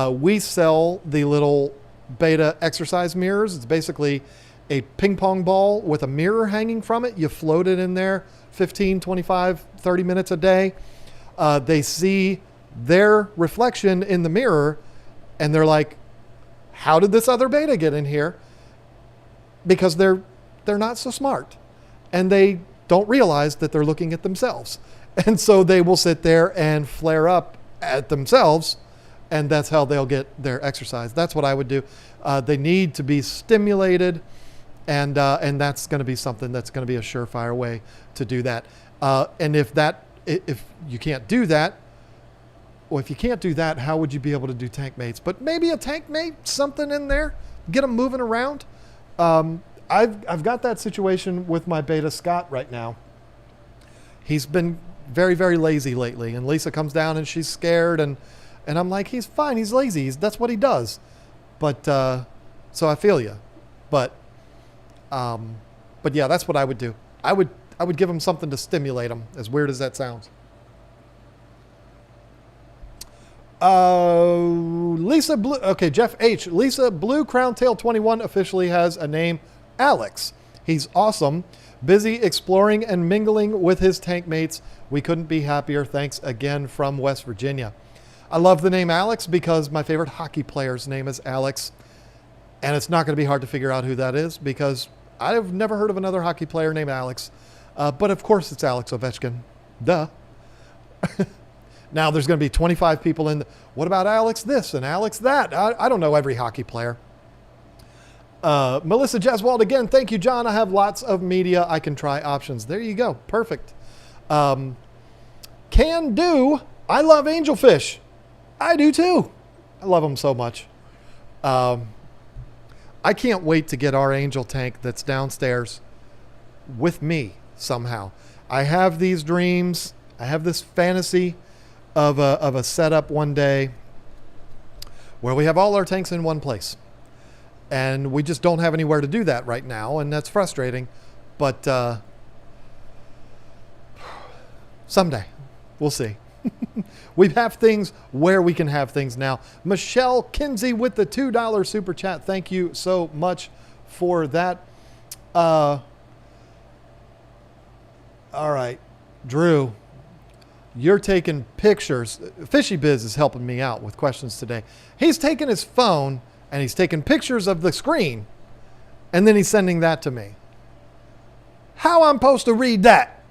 We sell the little beta exercise mirrors. It's basically a ping pong ball with a mirror hanging from it. You float it in there 15, 25, 30 minutes a day. They see their reflection in the mirror and they're like, how did this other beta get in here? Because they're not so smart and they don't realize that they're looking at themselves. And so they will sit there and flare up at themselves, and that's how they'll get their exercise. That's what I would do. They need to be stimulated, and that's going to be something that's going to be a surefire way to do that. And if you can't do that, well, if you can't do that, how would you be able to do tank mates? But maybe a tank mate, something in there, get them moving around. I've got that situation with my beta Scott right now. He's been very, very lazy lately, and Lisa comes down and she's scared, and I'm like, he's fine, he's lazy, that's what he does. But so I feel you, but yeah, that's what I would do. I would give him something to stimulate him, as weird as that sounds. Lisa Blue, okay, Jeff H. Lisa Blue Crown Tail 21 officially has a name, Alex. He's awesome. Busy exploring and mingling with his tank mates. We couldn't be happier. Thanks again from West Virginia. I love the name Alex because my favorite hockey player's name is Alex. And it's not going to be hard to figure out who that is because I've never heard of another hockey player named Alex. But of course it's Alex Ovechkin. Duh. Now there's going to be 25 people in. What about Alex this and Alex that? I don't know every hockey player. Melissa Jeswald again. Thank you, John. I have lots of media. I can try options. There you go. Perfect. Can do. I love Angelfish. I do too. I love them so much. I can't wait to get our angel tank that's downstairs with me somehow. I have these dreams. I have this fantasy of a setup one day where we have all our tanks in one place. And we just don't have anywhere to do that right now, and that's frustrating. But someday, we'll see. We have things where we can have things now. Michelle Kinsey with the $2 super chat. Thank you so much for that. All right, Drew, you're taking pictures. Fishy Biz is helping me out with questions today. He's taking his phone and he's taking pictures of the screen, and then he's sending that to me. How I'm supposed to read that?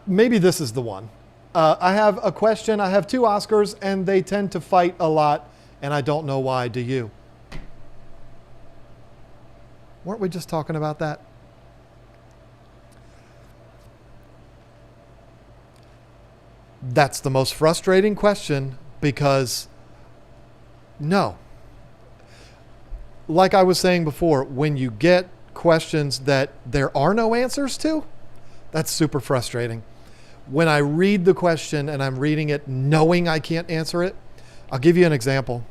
Maybe this is the one. I have a question. I have 2 Oscars, and they tend to fight a lot, and I don't know why. Do you? Weren't we just talking about that? That's the most frustrating question because no. Like I was saying before, when you get questions that there are no answers to, that's super frustrating. When I read the question and I'm reading it knowing I can't answer it, I'll give you an example.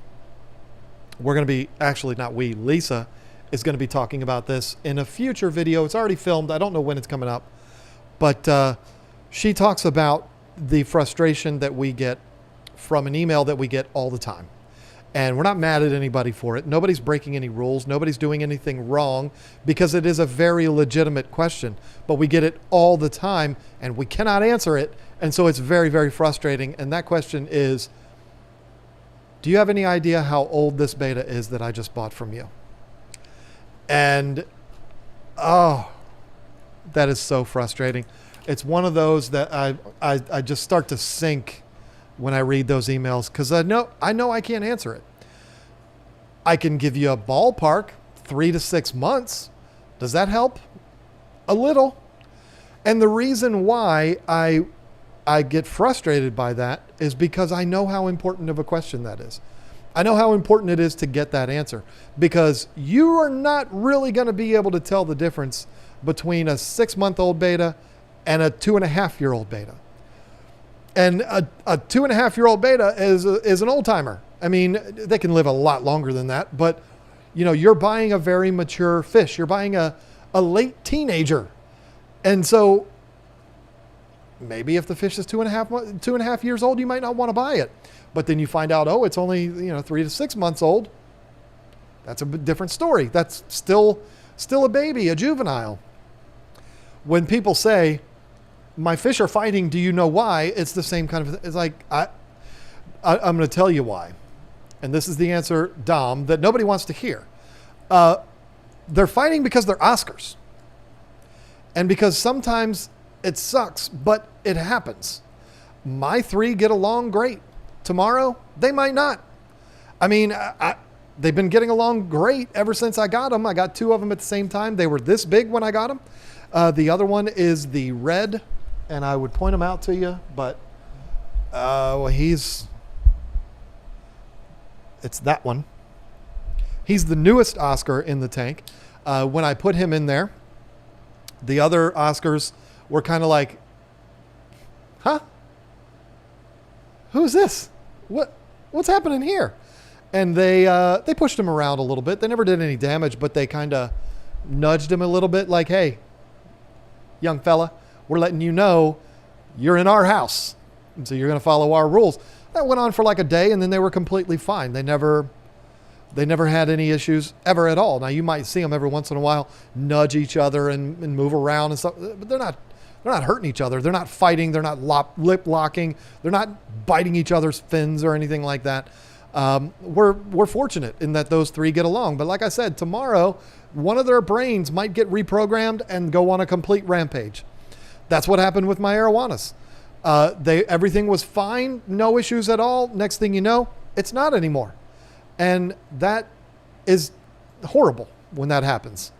We're going to be, actually not we, Lisa is going to be talking about this in a future video. It's already filmed. I don't know when it's coming up. But she talks about the frustration that we get from an email that we get all the time. And we're not mad at anybody for it. Nobody's breaking any rules. Nobody's doing anything wrong because it is a very legitimate question. But we get it all the time and we cannot answer it. And so it's very, very frustrating. And that question is, do you have any idea how old this beta is that I just bought from you? And, oh, That is so frustrating. It's one of those that I just start to sink when I read those emails because I know I can't answer it. I can give you a ballpark, 3 to 6 months. Does that help? A little. And the reason why I get frustrated by that is because I know how important of a question that is. I know how important it is to get that answer because you are not really going to be able to tell the difference between a 6-month-old beta and a 2.5-year-old beta. And a 2.5-year-old beta is an old timer. I mean, they can live a lot longer than that, but you know, you're buying a very mature fish. You're buying a late teenager. And so maybe if the fish is 2.5 years old, you might not want to buy it. But then you find out, oh, it's only 3 to 6 months old. That's a different story. That's still a baby, a juvenile. When people say, my fish are fighting, do you know why? It's the same kind of, it's like, I'm going to tell you why. And this is the answer, Dom, that nobody wants to hear. They're fighting because they're Oscars. And because sometimes it sucks, but it happens. My 3 get along great. Tomorrow, they might not. I mean, they've been getting along great ever since I got them. I got 2 of them at the same time. They were this big when I got them. The other one is the red, and I would point him out to you, but it's that one. He's the newest Oscar in the tank. When I put him in there, the other Oscars were kind of like, huh? Who's this? What's happening here? And they pushed him around a little bit. They never did any damage, but they kind of nudged him a little bit like, hey, young fella, we're letting you know you're in our house. And so you're going to follow our rules. That went on for like a day, and then they were completely fine. They never had any issues ever at all. Now, you might see them every once in a while nudge each other and move around and stuff, but they're not hurting each other. They're not fighting. They're not lip locking. They're not biting each other's fins or anything like that. We're fortunate in that those 3 get along. But like I said, tomorrow, one of their brains might get reprogrammed and go on a complete rampage. That's what happened with my arowanas. Everything was fine, no issues at all. Next thing you know, it's not anymore. And that is horrible when that happens.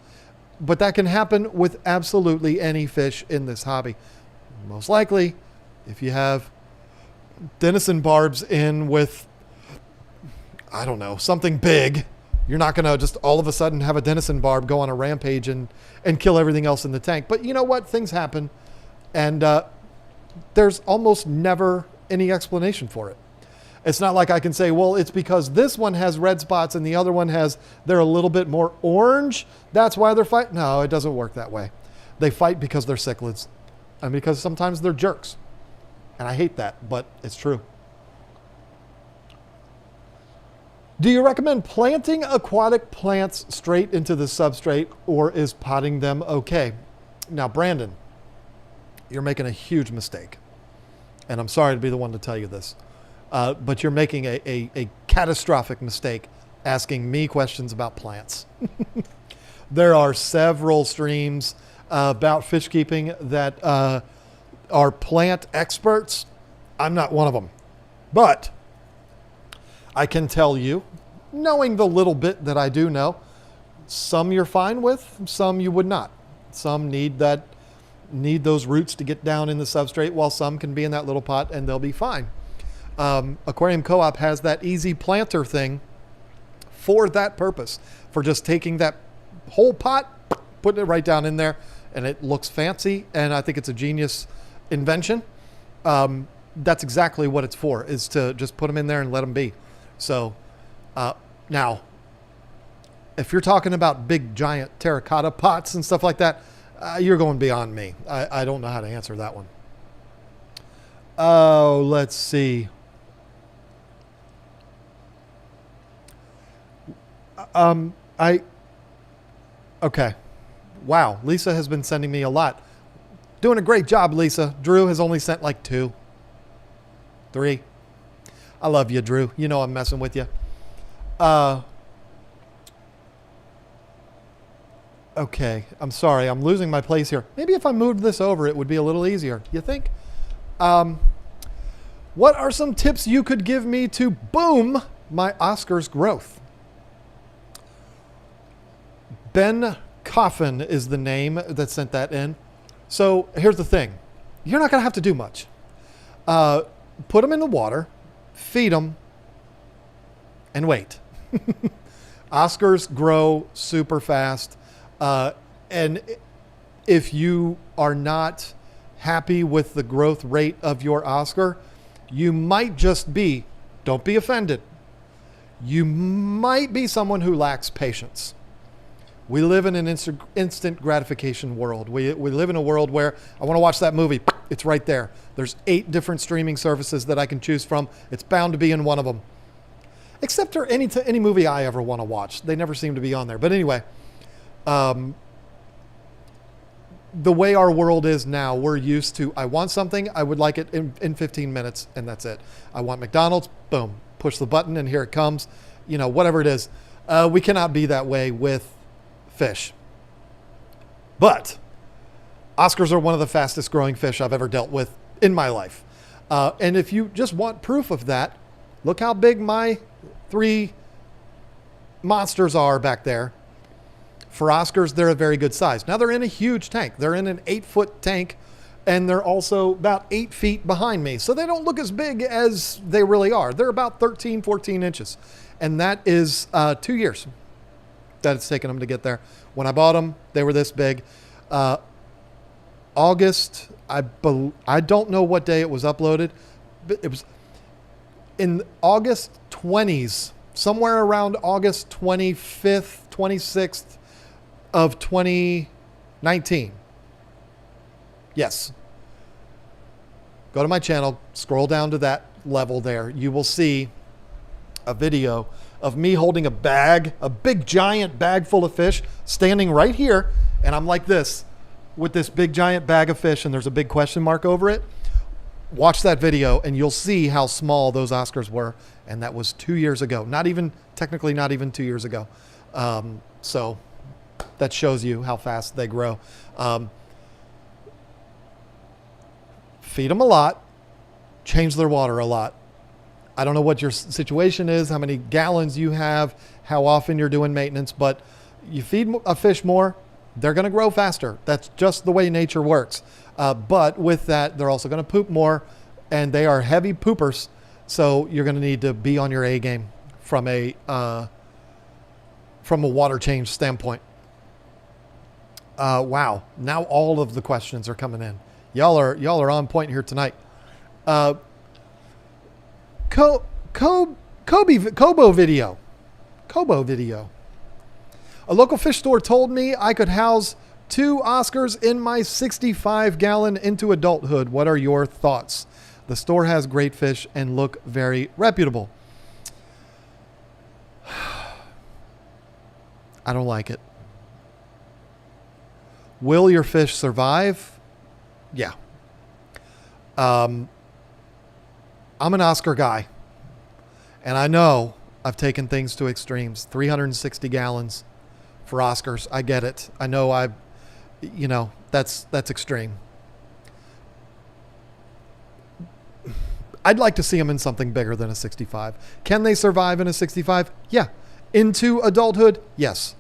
But that can happen with absolutely any fish in this hobby. Most likely, if you have denison barbs in with, I don't know, something big, you're not going to just all of a sudden have a denison barb go on a rampage and kill everything else in the tank. But you know what? Things happen. And there's almost never any explanation for it. It's not like I can say, well, it's because this one has red spots and the other one they're a little bit more orange. That's why they're fighting. No, it doesn't work that way. They fight because they're cichlids and because sometimes they're jerks. And I hate that, but it's true. Do you recommend planting aquatic plants straight into the substrate, or is potting them okay? Now, Brandon, you're making a huge mistake. And I'm sorry to be the one to tell you this. But you're making a catastrophic mistake asking me questions about plants. There are several streams about fish keeping that are plant experts. I'm not one of them. But I can tell you, knowing the little bit that I do know, some you're fine with, some you would not. Some need those roots to get down in the substrate, while some can be in that little pot and they'll be fine. Aquarium Co-op has that easy planter thing for that purpose, for just taking that whole pot, putting it right down in there, and it looks fancy, and I think it's a genius invention. That's exactly what it's for, is to just put them in there and let them be. So now, if you're talking about big giant terracotta pots and stuff like that, you're going beyond me. I don't know how to answer that one. Oh, let's see. Okay. Wow. Lisa has been sending me a lot. Doing a great job, Lisa. Drew has only sent like 2, 3. I love you, Drew. You know I'm messing with you. Okay, I'm sorry, I'm losing my place here. Maybe if I moved this over, it would be a little easier. You think? What are some tips you could give me to boom my Oscars growth? Ben Coffin is the name that sent that in. So here's the thing. You're not going to have to do much. Put them in the water, feed them, and wait. Oscars grow super fast. And if you are not happy with the growth rate of your Oscar, you might just be, don't be offended, you might be someone who lacks patience. We live in an instant gratification world. We live in a world where I want to watch that movie. It's right there. There's 8 different streaming services that I can choose from. It's bound to be in one of them. Except for any movie I ever want to watch. They never seem to be on there. But anyway, the way our world is now, we're used to, I want something, I would like it in 15 minutes, and that's it. I want McDonald's, boom, push the button, and here it comes. You know, whatever it is. We cannot be that way with fish. But Oscars are one of the fastest growing fish I've ever dealt with in my life. And if you just want proof of that, look how big my 3 monsters are back there. For Oscars, they're a very good size. Now they're in a huge tank. They're in an 8-foot tank, and they're also about 8 feet behind me. So they don't look as big as they really are. They're about 13, 14 inches. And that is 2 years that it's taken them to get there. When I bought them, they were this big. August, I don't know what day it was uploaded, but it was in August 20s, somewhere around August 25th, 26th of 2019. Yes. Go to my channel, scroll down to that level there. You will see a video of me holding a bag, a big giant bag full of fish, standing right here, and I'm like this with this big giant bag of fish, and there's a big question mark over it. Watch that video and you'll see how small those Oscars were, and that was 2 years ago. Not even 2 years ago. So that shows you how fast they grow. Feed them a lot, change their water a lot. I don't know what your situation is, how many gallons you have, how often you're doing maintenance, but you feed a fish more, they're going to grow faster. That's just the way nature works. But with that, they're also going to poop more, and they are heavy poopers. So you're going to need to be on your A game from a water change standpoint. Wow. Now all of the questions are coming in. Y'all are on point here tonight. Kobo video. A local fish store told me I could house 2 Oscars in my 65-gallon into adulthood. What are your thoughts? The store has great fish and look very reputable. I don't like it. Will your fish survive? Yeah. I'm an Oscar guy, and I know I've taken things to extremes. 360 gallons for Oscars. I get it. I know that's extreme. I'd like to see them in something bigger than a 65. Can they survive in a 65? Yeah. Into adulthood? Yes.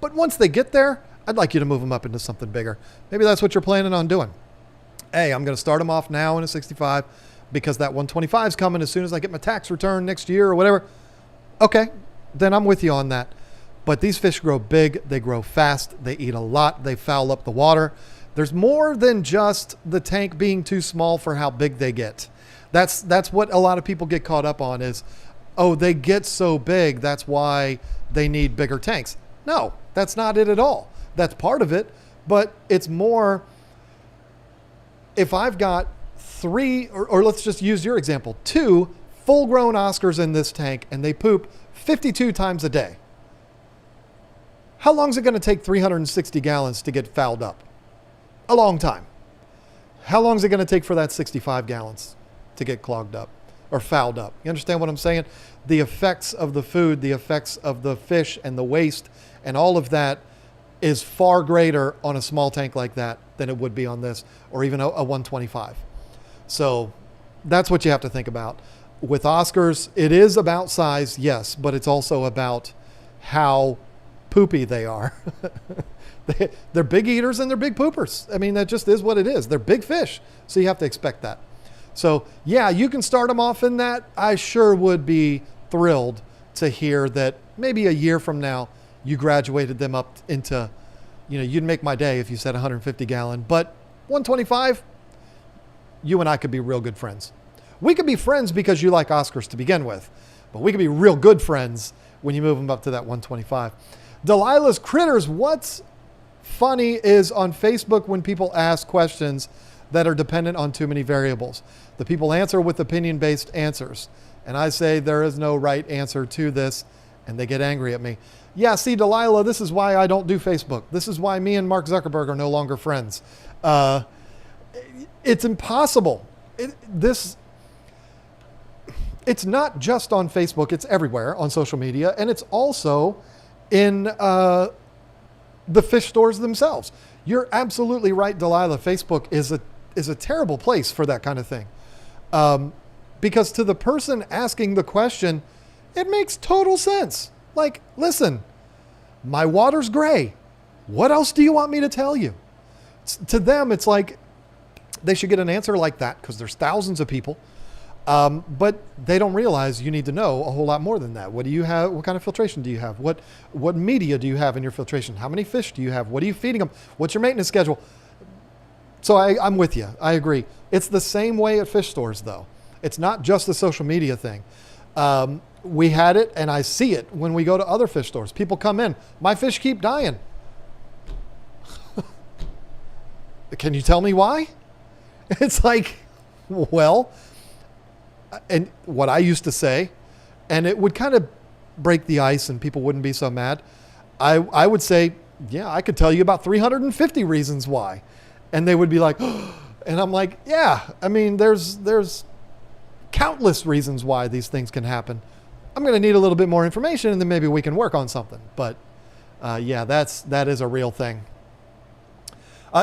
But once they get there, I'd like you to move them up into something bigger. Maybe that's what you're planning on doing. Hey, I'm going to start them off now in a 65 because that 125 is coming as soon as I get my tax return next year or whatever. Okay, then I'm with you on that. But these fish grow big, they grow fast, they eat a lot, they foul up the water. There's more than just the tank being too small for how big they get. That's what a lot of people get caught up on is, oh, they get so big, that's why they need bigger tanks. No, that's not it at all. That's part of it, but it's more, if I've got 3, or let's just use your example, 2 full-grown Oscars in this tank, and they poop 52 times a day. How long is it going to take 360 gallons to get fouled up? A long time. How long is it going to take for that 65 gallons to get clogged up or fouled up? You understand what I'm saying? The effects of the food, the effects of the fish and the waste and all of that is far greater on a small tank like that than it would be on this, or even a 125. So that's what you have to think about. With Oscars, it is about size, yes, but it's also about how poopy they are. They're big eaters and they're big poopers. I mean, that just is what it is. They're big fish, so you have to expect that. So yeah, you can start them off in that. I sure would be thrilled to hear that maybe a year from now you graduated them up into, you'd make my day if you said 150 gallon, but 125, you and I could be real good friends. We could be friends because you like Oscars to begin with, but we could be real good friends when you move them up to that 125. Delilah's Critters, what's funny is on Facebook when people ask questions that are dependent on too many variables. The people answer with opinion-based answers. And I say there is no right answer to this, and they get angry at me. Yeah, see, Delilah, this is why I don't do Facebook. This is why me and Mark Zuckerberg are no longer friends. It's impossible. It's not just on Facebook. It's everywhere on social media. And it's also in the fish stores themselves. You're absolutely right, Delilah. Facebook is a terrible place for that kind of thing. Because to the person asking the question, it makes total sense. Like, listen, my water's gray. What else do you want me to tell you? To them, it's like they should get an answer like that because there's thousands of people. But they don't realize you need to know a whole lot more than that. What do you have? What kind of filtration do you have? What media do you have in your filtration? How many fish do you have? What are you feeding them? What's your maintenance schedule? So I'm with you. I agree. It's the same way at fish stores, though. It's not just a social media thing. We had it, and I see it when we go to other fish stores. People come in. My fish keep dying. Can you tell me why? It's like, well, and what I used to say, and it would kind of break the ice and people wouldn't be so mad. I would say, yeah, I could tell you about 350 reasons why. And they would be like, oh, and I'm like, yeah, I mean, there's countless reasons why these things can happen. I'm going to need a little bit more information and then maybe we can work on something. But yeah, that is a real thing.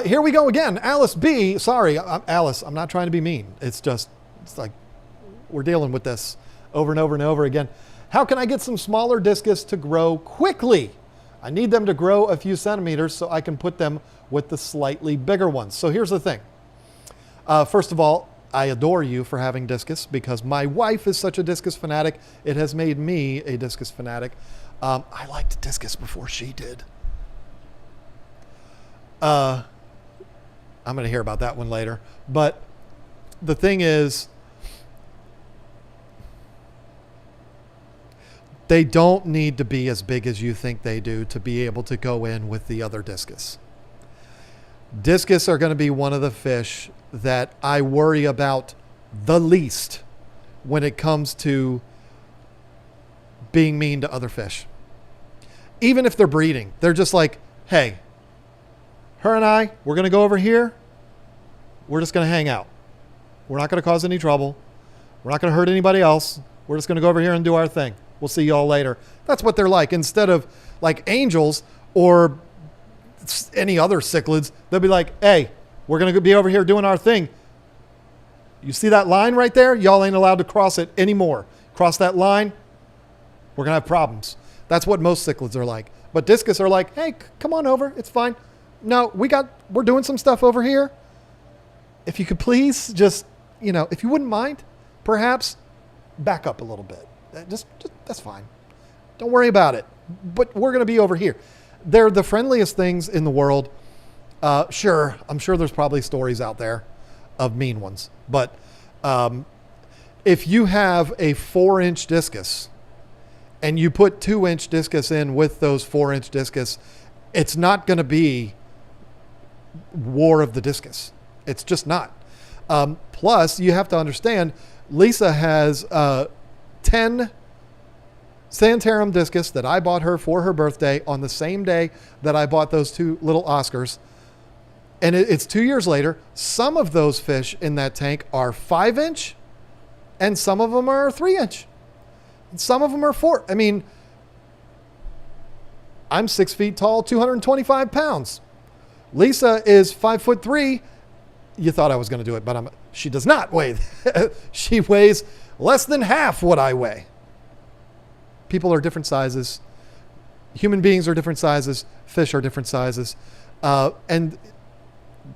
Here we go again. Alice B. Sorry, Alice, I'm not trying to be mean. It's like we're dealing with this over and over and over again. How can I get some smaller discus to grow quickly? I need them to grow a few centimeters so I can put them with the slightly bigger ones. So here's the thing. First of all, I adore you for having discus because my wife is such a discus fanatic. It has made me a discus fanatic. I liked discus before she did. I'm going to hear about that one later. But the thing is, they don't need to be as big as you think they do to be able to go in with the other discus. Discus are going to be one of the fish that I worry about the least when it comes to being mean to other fish. Even if they're breeding, they're just like, hey, her and I, we're going to go over here. We're just going to hang out. We're not going to cause any trouble. We're not going to hurt anybody else. We're just going to go over here and do our thing. We'll see y'all later. That's what they're like. Instead of like angels or any other cichlids, they'll be like, hey, we're going to be over here doing our thing. You see that line right there? Y'all ain't allowed to cross it anymore. Cross that line, we're going to have problems. That's what most cichlids are like. But discus are like, hey, come on over. It's fine. No, we're doing some stuff over here. If you could please just, if you wouldn't mind, perhaps back up a little bit. Just that's fine. Don't worry about it. But we're going to be over here. They're the friendliest things in the world. Sure, I'm sure there's probably stories out there of mean ones. But if you have a 4-inch discus and you put 2-inch discus in with those 4-inch discus, it's not going to be war of the discus. It's just not. Plus, you have to understand, Lisa has 10 Santarum discus that I bought her for her birthday on the same day that I bought those 2 little Oscars. And it's 2 years later. Some of those fish in that tank are 5-inch and some of them are 3-inch. Some of them are 4. I mean, I'm 6 feet tall, 225 pounds. Lisa is 5'3". You thought I was going to do it, but she does not weigh. She weighs less than half what I weigh. People are different sizes. Human beings are different sizes. Fish are different sizes. And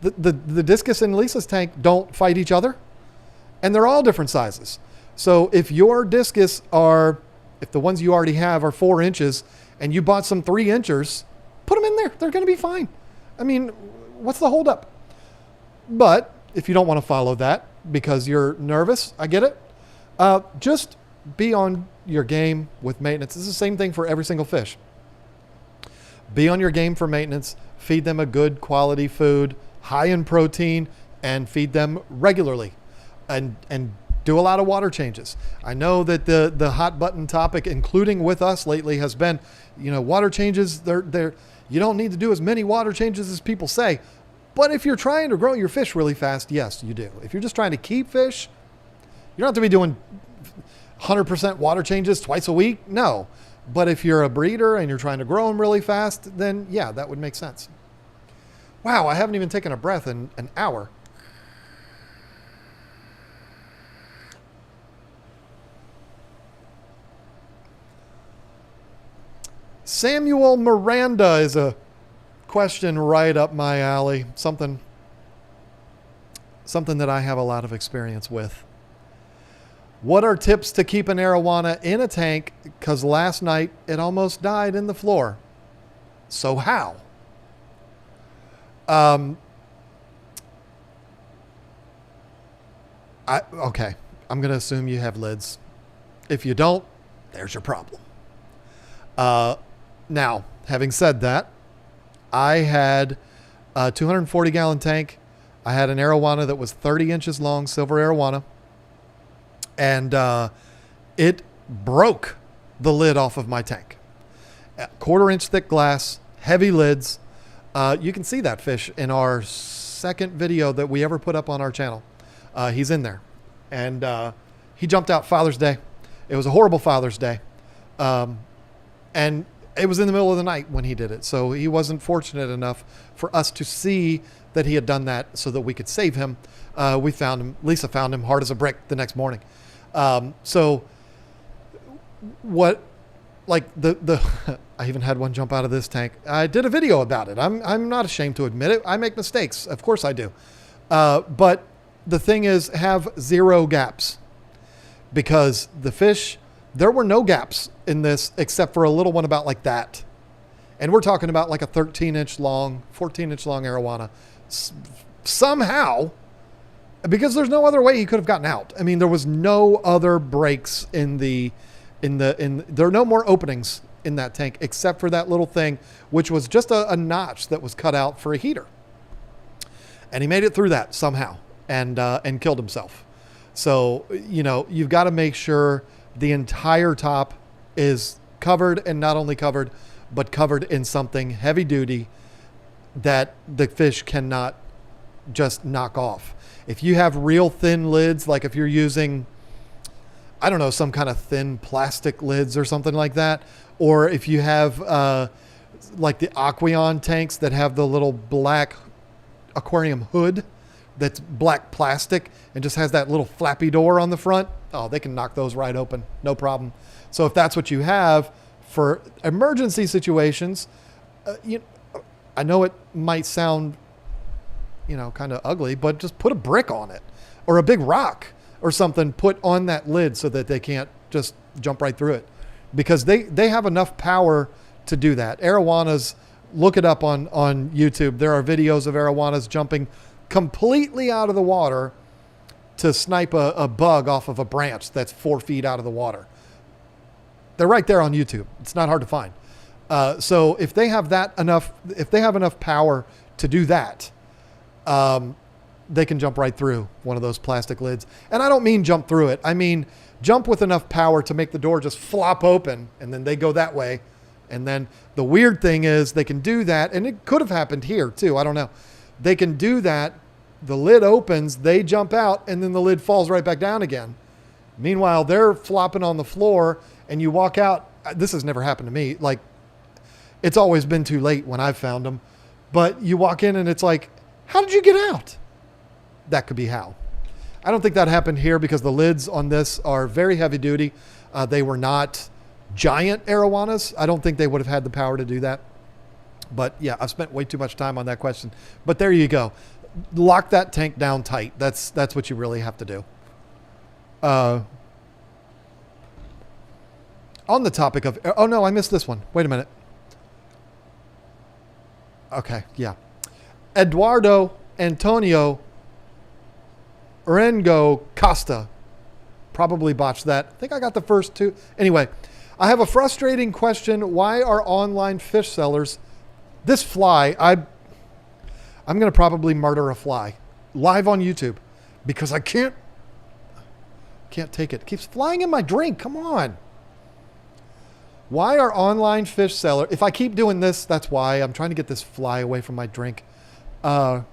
the discus in Lisa's tank don't fight each other. And they're all different sizes. So if your discus if the ones you already have are 4 inches and you bought some 3 inchers, put them in there. They're going to be fine. I mean, what's the holdup? But if you don't want to follow that because you're nervous, I get it. Just be on your game with maintenance. It's the same thing for every single fish. Be on your game for maintenance. Feed them a good quality food, high in protein, and feed them regularly. And do a lot of water changes. I know that the hot button topic, including with us lately, has been, water changes. You don't need to do as many water changes as people say. But if you're trying to grow your fish really fast, yes, you do. If you're just trying to keep fish, you don't have to be doing 100% water changes twice a week. No. But if you're a breeder and you're trying to grow them really fast, then yeah, that would make sense. Wow, I haven't even taken a breath in an hour. Samuel Miranda is a question right up my alley. Something that I have a lot of experience with. What are tips to keep an arowana in a tank? Because last night it almost died in the floor. So how? Okay, I'm going to assume you have lids. If you don't, there's your problem. Now, having said that, I had a 240-gallon tank. I had an arowana that was 30 inches long, silver arowana. And it broke the lid off of my tank. 1/4-inch thick glass, heavy lids. You can see that fish in our second video that we ever put up on our channel. He's in there. And he jumped out Father's Day. It was a horrible Father's Day. And it was in the middle of the night when he did it. So he wasn't fortunate enough for us to see that he had done that so that we could save him. We found him. Lisa found him hard as a brick the next morning. So what, like I even had one jump out of this tank. I did a video about it. I'm not ashamed to admit it. I make mistakes. Of course I do. But the thing is, have 0 gaps, because the fish, there were no gaps in this except for a little one about like that. And we're talking about like a 13-inch long, 14-inch long arowana. Somehow, because there's no other way he could have gotten out. I mean, there was no other breaks there are no more openings in that tank except for that little thing, which was just a notch that was cut out for a heater. And he made it through that somehow and killed himself. So, you've got to make sure the entire top is covered, and not only covered, but covered in something heavy duty that the fish cannot just knock off. If you have real thin lids, like if you're using, I don't know, some kind of thin plastic lids or something like that, or if you have like the Aqueon tanks that have the little black aquarium hood that's black plastic and just has that little flappy door on the front, they can knock those right open, no problem. So if that's what you have for emergency situations, I know it might sound, kind of ugly, but just put a brick on it or a big rock or something put on that lid so that they can't just jump right through it, because they have enough power to do that. Arowanas, look it up on YouTube. There are videos of arowanas jumping completely out of the water to snipe a bug off of a branch that's 4 feet out of the water. They're right there on YouTube. It's not hard to find. So if they have enough power to do that, they can jump right through one of those plastic lids. And I don't mean jump through it. I mean jump with enough power to make the door just flop open, and then they go that way. And then the weird thing is they can do that, and it could have happened here too. I don't know. They can do that. The lid opens, they jump out, and then the lid falls right back down again. Meanwhile, they're flopping on the floor, and you walk out. This has never happened to me. Like, It's always been too late when I've found them. But you walk in and it's like, how did you get out? That could be how. I don't think that happened here because the lids on this are very heavy duty. They were not giant arowanas. I don't think they would have had the power to do that. But yeah, I've spent way too much time on that question. But there you go. Lock that tank down tight. That's what you really have to do. On the topic of... Oh, no, I missed this one. Wait a minute. Okay, yeah. Eduardo Antonio Rengo Costa. Probably botched that. I think I got the first two. Anyway, I have a frustrating question. Why are online fish sellers... This fly, I'm going to probably murder a fly live on YouTube because I can't take it. It keeps flying in my drink. Come on. Why are online fish sellers... If I keep doing this, that's why. I'm trying to get this fly away from my drink. I'm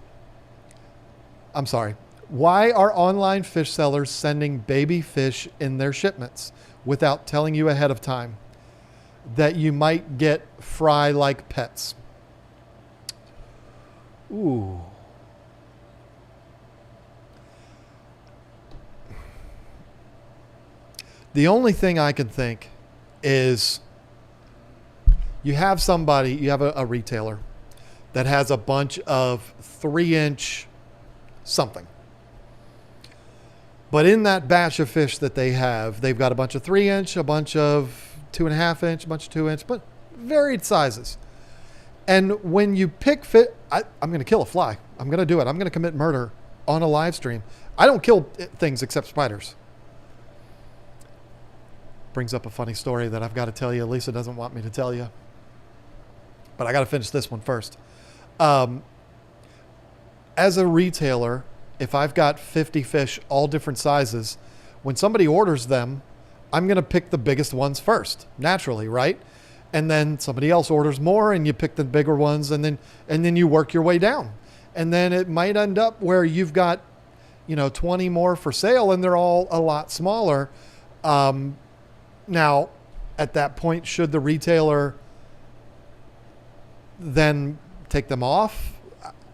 sorry. Why are online fish sellers sending baby fish in their shipments without telling you ahead of time that you might get fry like pets? Ooh. The only thing I can think is you have a retailer that has a bunch of 3-inch something. But in that batch of fish that they have, they've got a bunch of 3-inch, a bunch of 2.5-inch, a bunch of 2-inch, but varied sizes. And when you pick fish, I'm going to kill a fly. I'm going to do it. I'm going to commit murder on a live stream. I don't kill things except spiders. Brings up a funny story that I've got to tell you. Lisa doesn't want me to tell you. But I got to finish this one first. As a retailer, if I've got 50 fish, all different sizes, when somebody orders them, I'm going to pick the biggest ones first, naturally, right? And then somebody else orders more and you pick the bigger ones and then you work your way down. And then it might end up where you've got, 20 more for sale and they're all a lot smaller. Now, at that point, should the retailer then take them off?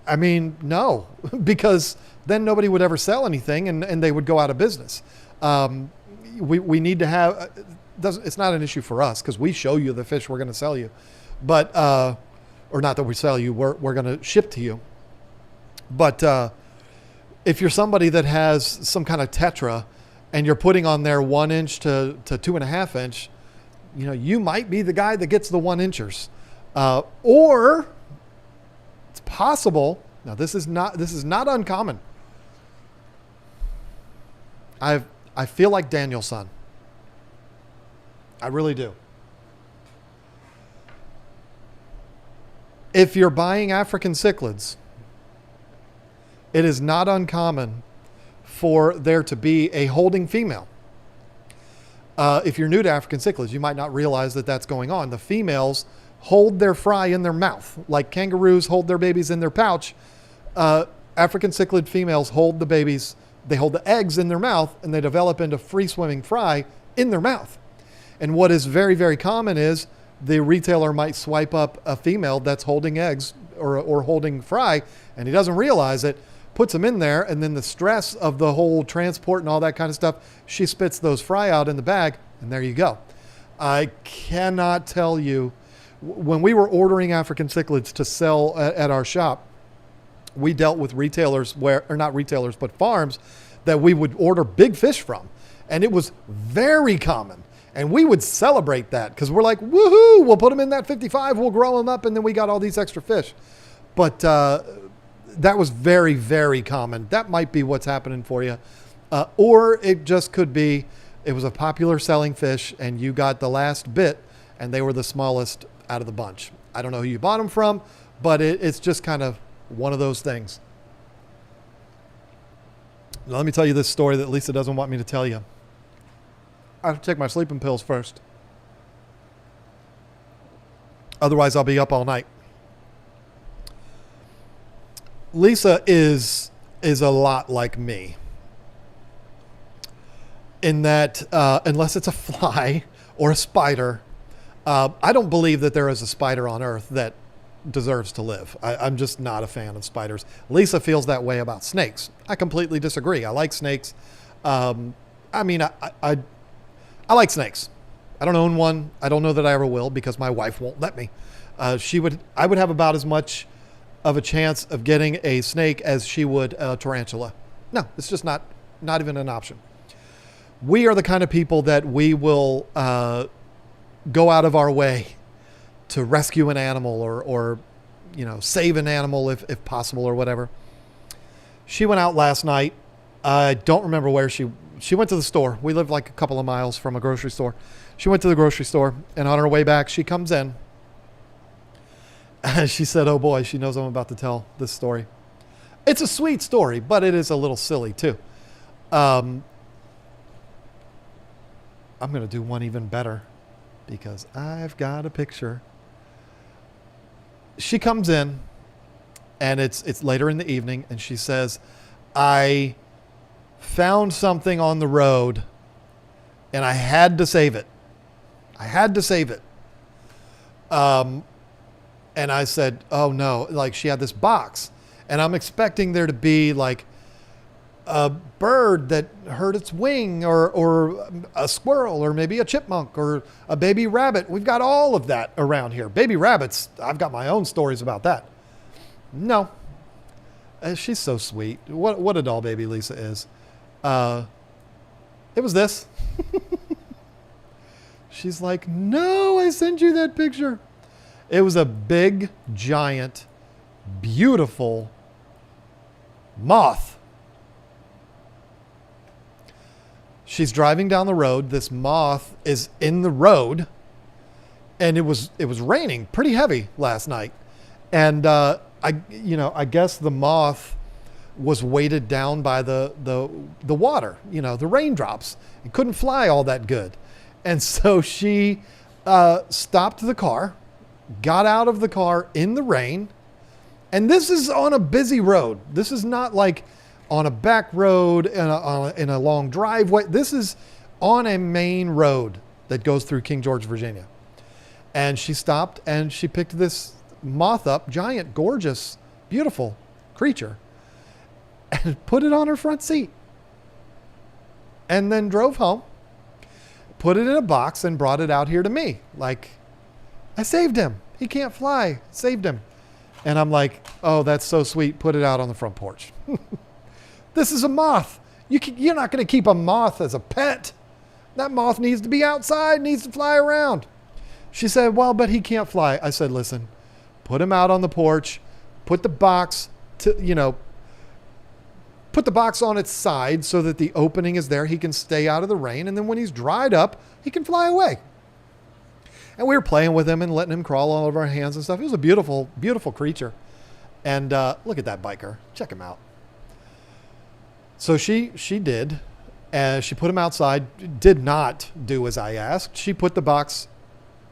I mean, no, because then nobody would ever sell anything and they would go out of business. We need to have... It's not an issue for us because we show you the fish we're going to sell you, but or not that we sell you, we're going to ship to you. But if you're somebody that has some kind of tetra and you're putting on there 1-inch to 2.5-inch, you might be the guy that gets the 1-inchers, or it's possible. Now this is not uncommon. I feel like Daniel's son. I really do. If you're buying African cichlids, it is not uncommon for there to be a holding female. If you're new to African cichlids, you might not realize that that's going on. The females hold their fry in their mouth, like kangaroos hold their babies in their pouch. African cichlid females hold the babies, they hold the eggs in their mouth, and they develop into free-swimming fry in their mouth. And what is very, very common is the retailer might swipe up a female that's holding eggs or holding fry, and he doesn't realize it, puts them in there, and then the stress of the whole transport and all that kind of stuff, she spits those fry out in the bag, and there you go. I cannot tell you, when we were ordering African cichlids to sell at our shop, we dealt with retailers not retailers, but farms that we would order big fish from. And it was very common. And we would celebrate that because we're like, woohoo, we'll put them in that 55, we'll grow them up, and then we got all these extra fish. But that was very, very common. That might be what's happening for you. Or it just could be, it was a popular selling fish and you got the last bit and they were the smallest out of the bunch. I don't know who you bought them from, but it's just kind of one of those things. Now, let me tell you this story that Lisa doesn't want me to tell you. I have to take my sleeping pills first. Otherwise, I'll be up all night. Lisa is a lot like me in that unless it's a fly or a spider, I don't believe that there is a spider on Earth that deserves to live. I'm just not a fan of spiders. Lisa feels that way about snakes. I completely disagree. I like snakes. I mean, I like snakes. I don't own one. I don't know that I ever will because my wife won't let me. I would have about as much of a chance of getting a snake as she would a tarantula. No, it's just not even an option. We are the kind of people that we will go out of our way to rescue an animal or save an animal if possible or whatever. She went out last night. I don't remember where she went to the store. We live like a couple of miles from a grocery store. She went to the grocery store, and on her way back, she comes in. And she said, oh boy, she knows I'm about to tell this story. It's a sweet story, but it is a little silly too. I'm going to do one even better because I've got a picture. She comes in, and it's later in the evening, and she says, I found something on the road, and I had to save it. And I said, oh no, like she had this box, and I'm expecting there to be like a bird that hurt its wing or a squirrel or maybe a chipmunk or a baby rabbit. We've got all of that around here. Baby rabbits, I've got my own stories about that. No. She's so sweet. What a doll baby Lisa is. It was this. She's like, no, I sent you that picture. It was a big, giant, beautiful moth. She's driving down the road. This moth is in the road, and it was raining pretty heavy last night. And I guess the moth was weighted down by the water, the raindrops. It couldn't fly all that good. And so she stopped the car, got out of the car in the rain. And this is on a busy road. This is not like on a back road in a long driveway. This is on a main road that goes through King George, Virginia. And she stopped and she picked this moth up, giant, gorgeous, beautiful creature, and put it on her front seat. And then drove home, put it in a box, and brought it out here to me. Like, I saved him. He can't fly. Saved him. And I'm like, oh, that's so sweet. Put it out on the front porch. This is a moth. You're not going to keep a moth as a pet. That moth needs to be outside, needs to fly around. She said, well, but he can't fly. I said, listen, put him out on the porch, put the box put the box on its side so that the opening is there. He can stay out of the rain. And then when he's dried up, he can fly away. And we were playing with him and letting him crawl all over our hands and stuff. It was a beautiful, beautiful creature. And look at that biker. Check him out. So she did. And she put him outside. Did not do as I asked. She put the box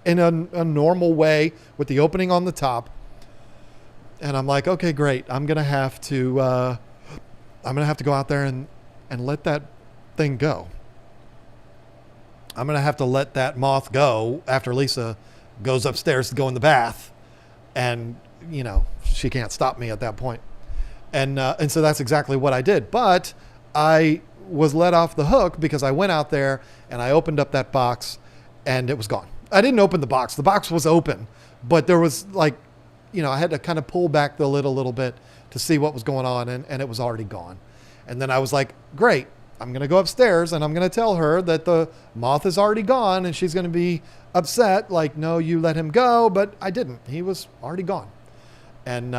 in a normal way with the opening on the top. And I'm like, okay, great. I'm going to have to go out there and let that thing go. I'm going to have to let that moth go after Lisa goes upstairs to go in the bath. And, she can't stop me at that point. And so that's exactly what I did. But I was let off the hook because I went out there and I opened up that box and it was gone. I didn't open the box. The box was open, but there was I had to kind of pull back the lid a little bit to see what was going on, and it was already gone. And then I was like, great, I'm going to go upstairs and I'm going to tell her that the moth is already gone, and she's going to be upset, like, no, you let him go, but I didn't. He was already gone. And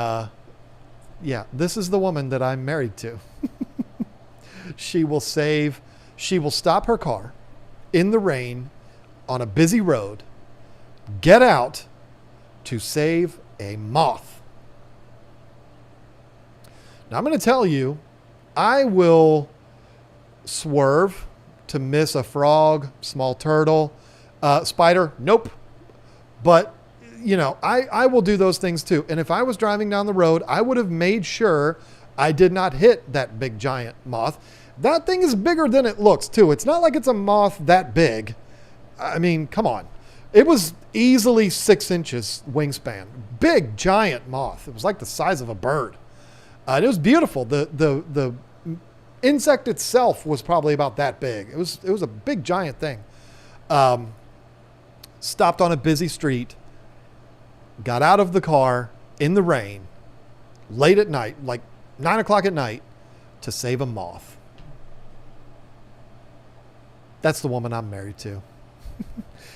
this is the woman that I'm married to. She will stop her car in the rain on a busy road, get out to save a moth. Now I'm going to tell you, I will swerve to miss a frog, small turtle, spider. Nope. But, I will do those things too. And if I was driving down the road, I would have made sure I did not hit that big giant moth. That thing is bigger than it looks too. It's not like it's a moth that big. I mean, come on. It was easily 6 inches wingspan. Big, giant moth. It was like the size of a bird. It was beautiful. The insect itself was probably about that big. It was a big, giant thing. Stopped on a busy street, got out of the car in the rain, late at night, like 9 o'clock at night, to save a moth. That's the woman I'm married to.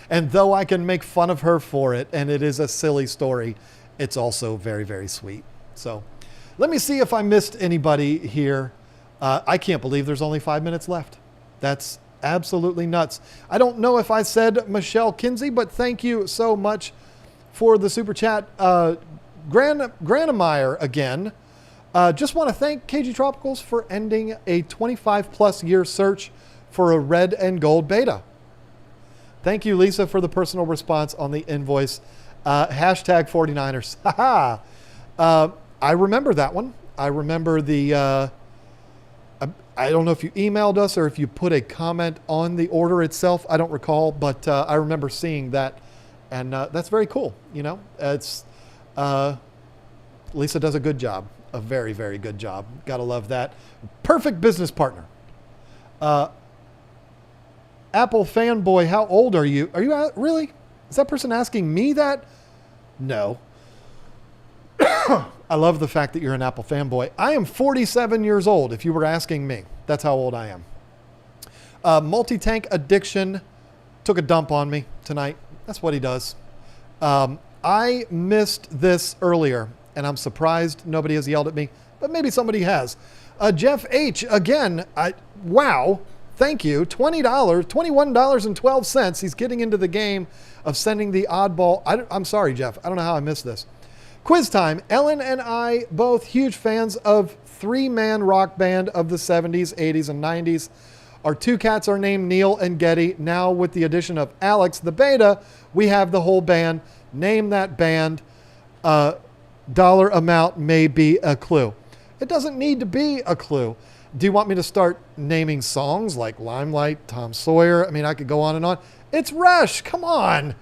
And though I can make fun of her for it, and it is a silly story, it's also very, very sweet. So let me see if I missed anybody here. I can't believe there's only 5 minutes left. That's absolutely nuts. I don't know if I said Michelle Kinsey, but thank you so much for the super chat. Granemeyer again. Just want to thank KG Tropicals for ending a 25 plus year search for a red and gold beta. Thank you, Lisa, for the personal response on the invoice. Hashtag 49ers. I remember that one. I remember the, I don't know if you emailed us or if you put a comment on the order itself. I don't recall, but I remember seeing that. And that's very cool. You know, it's, Lisa does a good job, a very, very good job. Gotta love that. Perfect business partner. Apple fanboy, how old are you? Are you really? Is that person asking me that? No. I love the fact that you're an Apple fanboy. I am 47 years old, if you were asking me. That's how old I am. Multi-tank addiction took a dump on me tonight. That's what he does. I missed this earlier, and I'm surprised nobody has yelled at me, but maybe somebody has. Jeff H., again, wow. Thank you. $20, $21.12. He's getting into the game of sending the oddball. I'm sorry, Jeff. I don't know how I missed this. Quiz time. Ellen and I, both huge fans of 3-man rock band of the 70s, 80s, and 90s. Our 2 cats are named Neil and Getty. Now with the addition of Alex, the beta, we have the whole band. Name that band. Dollar amount may be a clue. It doesn't need to be a clue. Do you want me to start naming songs like Limelight, Tom Sawyer? I mean, I could go on and on. It's Rush. Come on.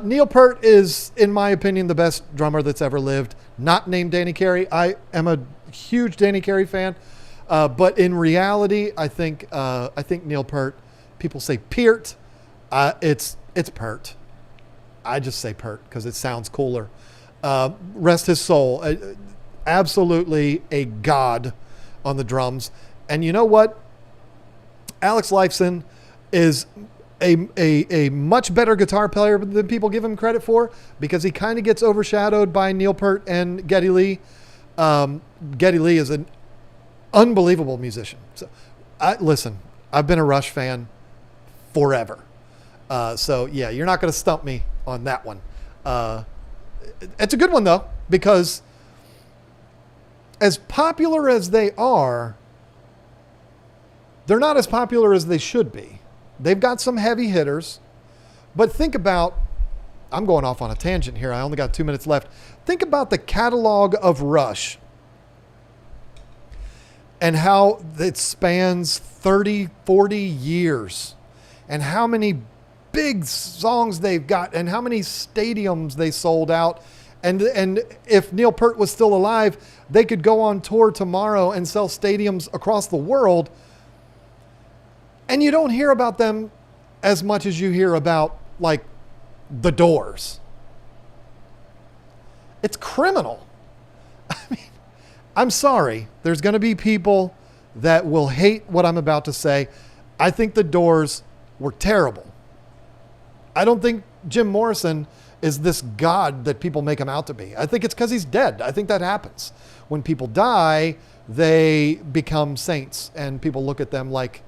Neil Peart is, in my opinion, the best drummer that's ever lived. Not named Danny Carey. I am a huge Danny Carey fan. But in reality, I think Neil Peart, people say Peart. It's Peart. I just say Peart because it sounds cooler. Rest his soul. Absolutely a god on the drums. And you know what? Alex Lifeson is a much better guitar player than people give him credit for because he kind of gets overshadowed by Neil Peart and Geddy Lee. Geddy Lee is an unbelievable musician. So, listen, I've been a Rush fan forever. So, yeah, you're not going to stump me on that one. It's a good one, though, because as popular as they are, they're not as popular as they should be. They've got some heavy hitters, but think about, I'm going off on a tangent here. I only got 2 minutes left. Think about the catalog of Rush and how it spans 30, 40 years and how many big songs they've got and how many stadiums they sold out. And if Neil Peart was still alive, they could go on tour tomorrow and sell stadiums across the world. And you don't hear about them as much as you hear about, like, the Doors. It's criminal. I mean, I'm sorry. There's going to be people that will hate what I'm about to say. I think the Doors were terrible. I don't think Jim Morrison is this god that people make him out to be. I think it's because he's dead. I think that happens. When people die, they become saints, and people look at them like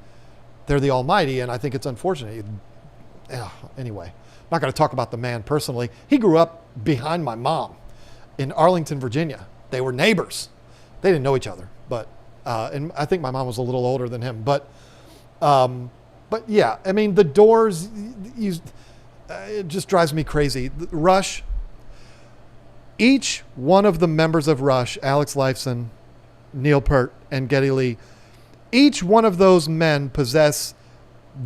they're the almighty, and I think it's unfortunate. Anyway, I'm not going to talk about the man personally. He grew up behind my mom in Arlington, Virginia. They were neighbors. They didn't know each other, but and I think my mom was a little older than him. But yeah, I mean, the Doors, it just drives me crazy. Rush, each one of the members of Rush, Alex Lifeson, Neil Peart, and Geddy Lee, each one of those men possess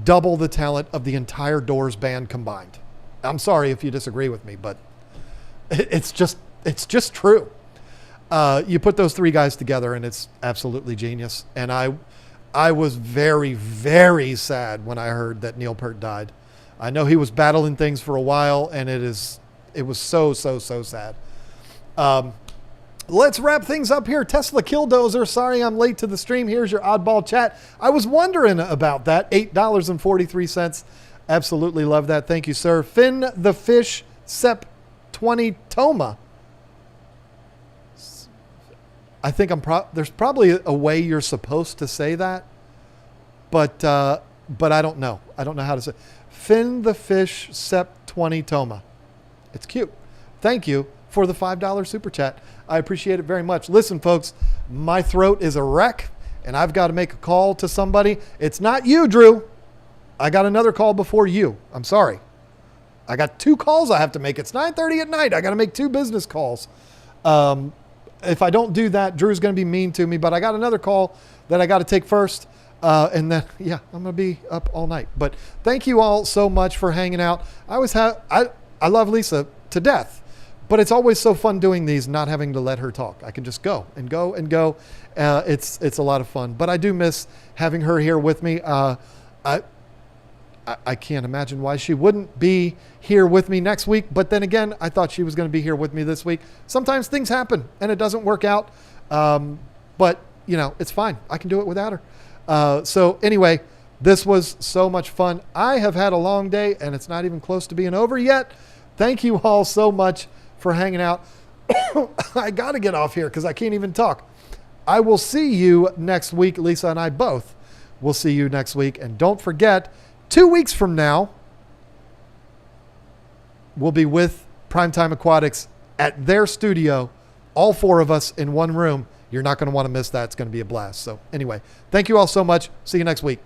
double the talent of the entire Doors band combined. I'm sorry if you disagree with me, but it's just true. You put those three guys together and it's absolutely genius. And I was very, very sad when I heard that Neil Peart died. I know he was battling things for a while, and it was so sad. Let's wrap things up here. Tesla Killdozer, sorry I'm late to the stream. Here's your oddball chat. I was wondering about that. $8.43. Absolutely love that. Thank you, sir. Finn the Fish, Sep 20 Toma. I think there's probably a way you're supposed to say that, but I don't know. I don't know how to say. Finn the Fish, Sep 20 Toma. It's cute. Thank you for the $5 super chat. I appreciate it very much. Listen, folks, my throat is a wreck, and I've got to make a call to somebody. It's not you, Drew. I got another call before you. I'm sorry. I got 2 calls I have to make. It's 9:30 at night. I got to make 2 business calls. If I don't do that, Drew's going to be mean to me, but I got another call that I got to take first. And then, yeah, I'm going to be up all night. But thank you all so much for hanging out. I love Lisa to death, but it's always so fun doing these, not having to let her talk. I can just go and go and go. It's a lot of fun, but I do miss having her here with me. I can't imagine why she wouldn't be here with me next week. But then again, I thought she was going to be here with me this week. Sometimes things happen and it doesn't work out. But you know, it's fine. I can do it without her. So anyway, this was so much fun. I have had a long day and it's not even close to being over yet. Thank you all so much for hanging out. I got to get off here because I can't even talk. I will see you next week. Lisa and I both will see you next week. And don't forget, 2 weeks from now, we'll be with Primetime Aquatics at their studio, all 4 of us in one room. You're not going to want to miss that. It's going to be a blast. So anyway, thank you all so much. See you next week.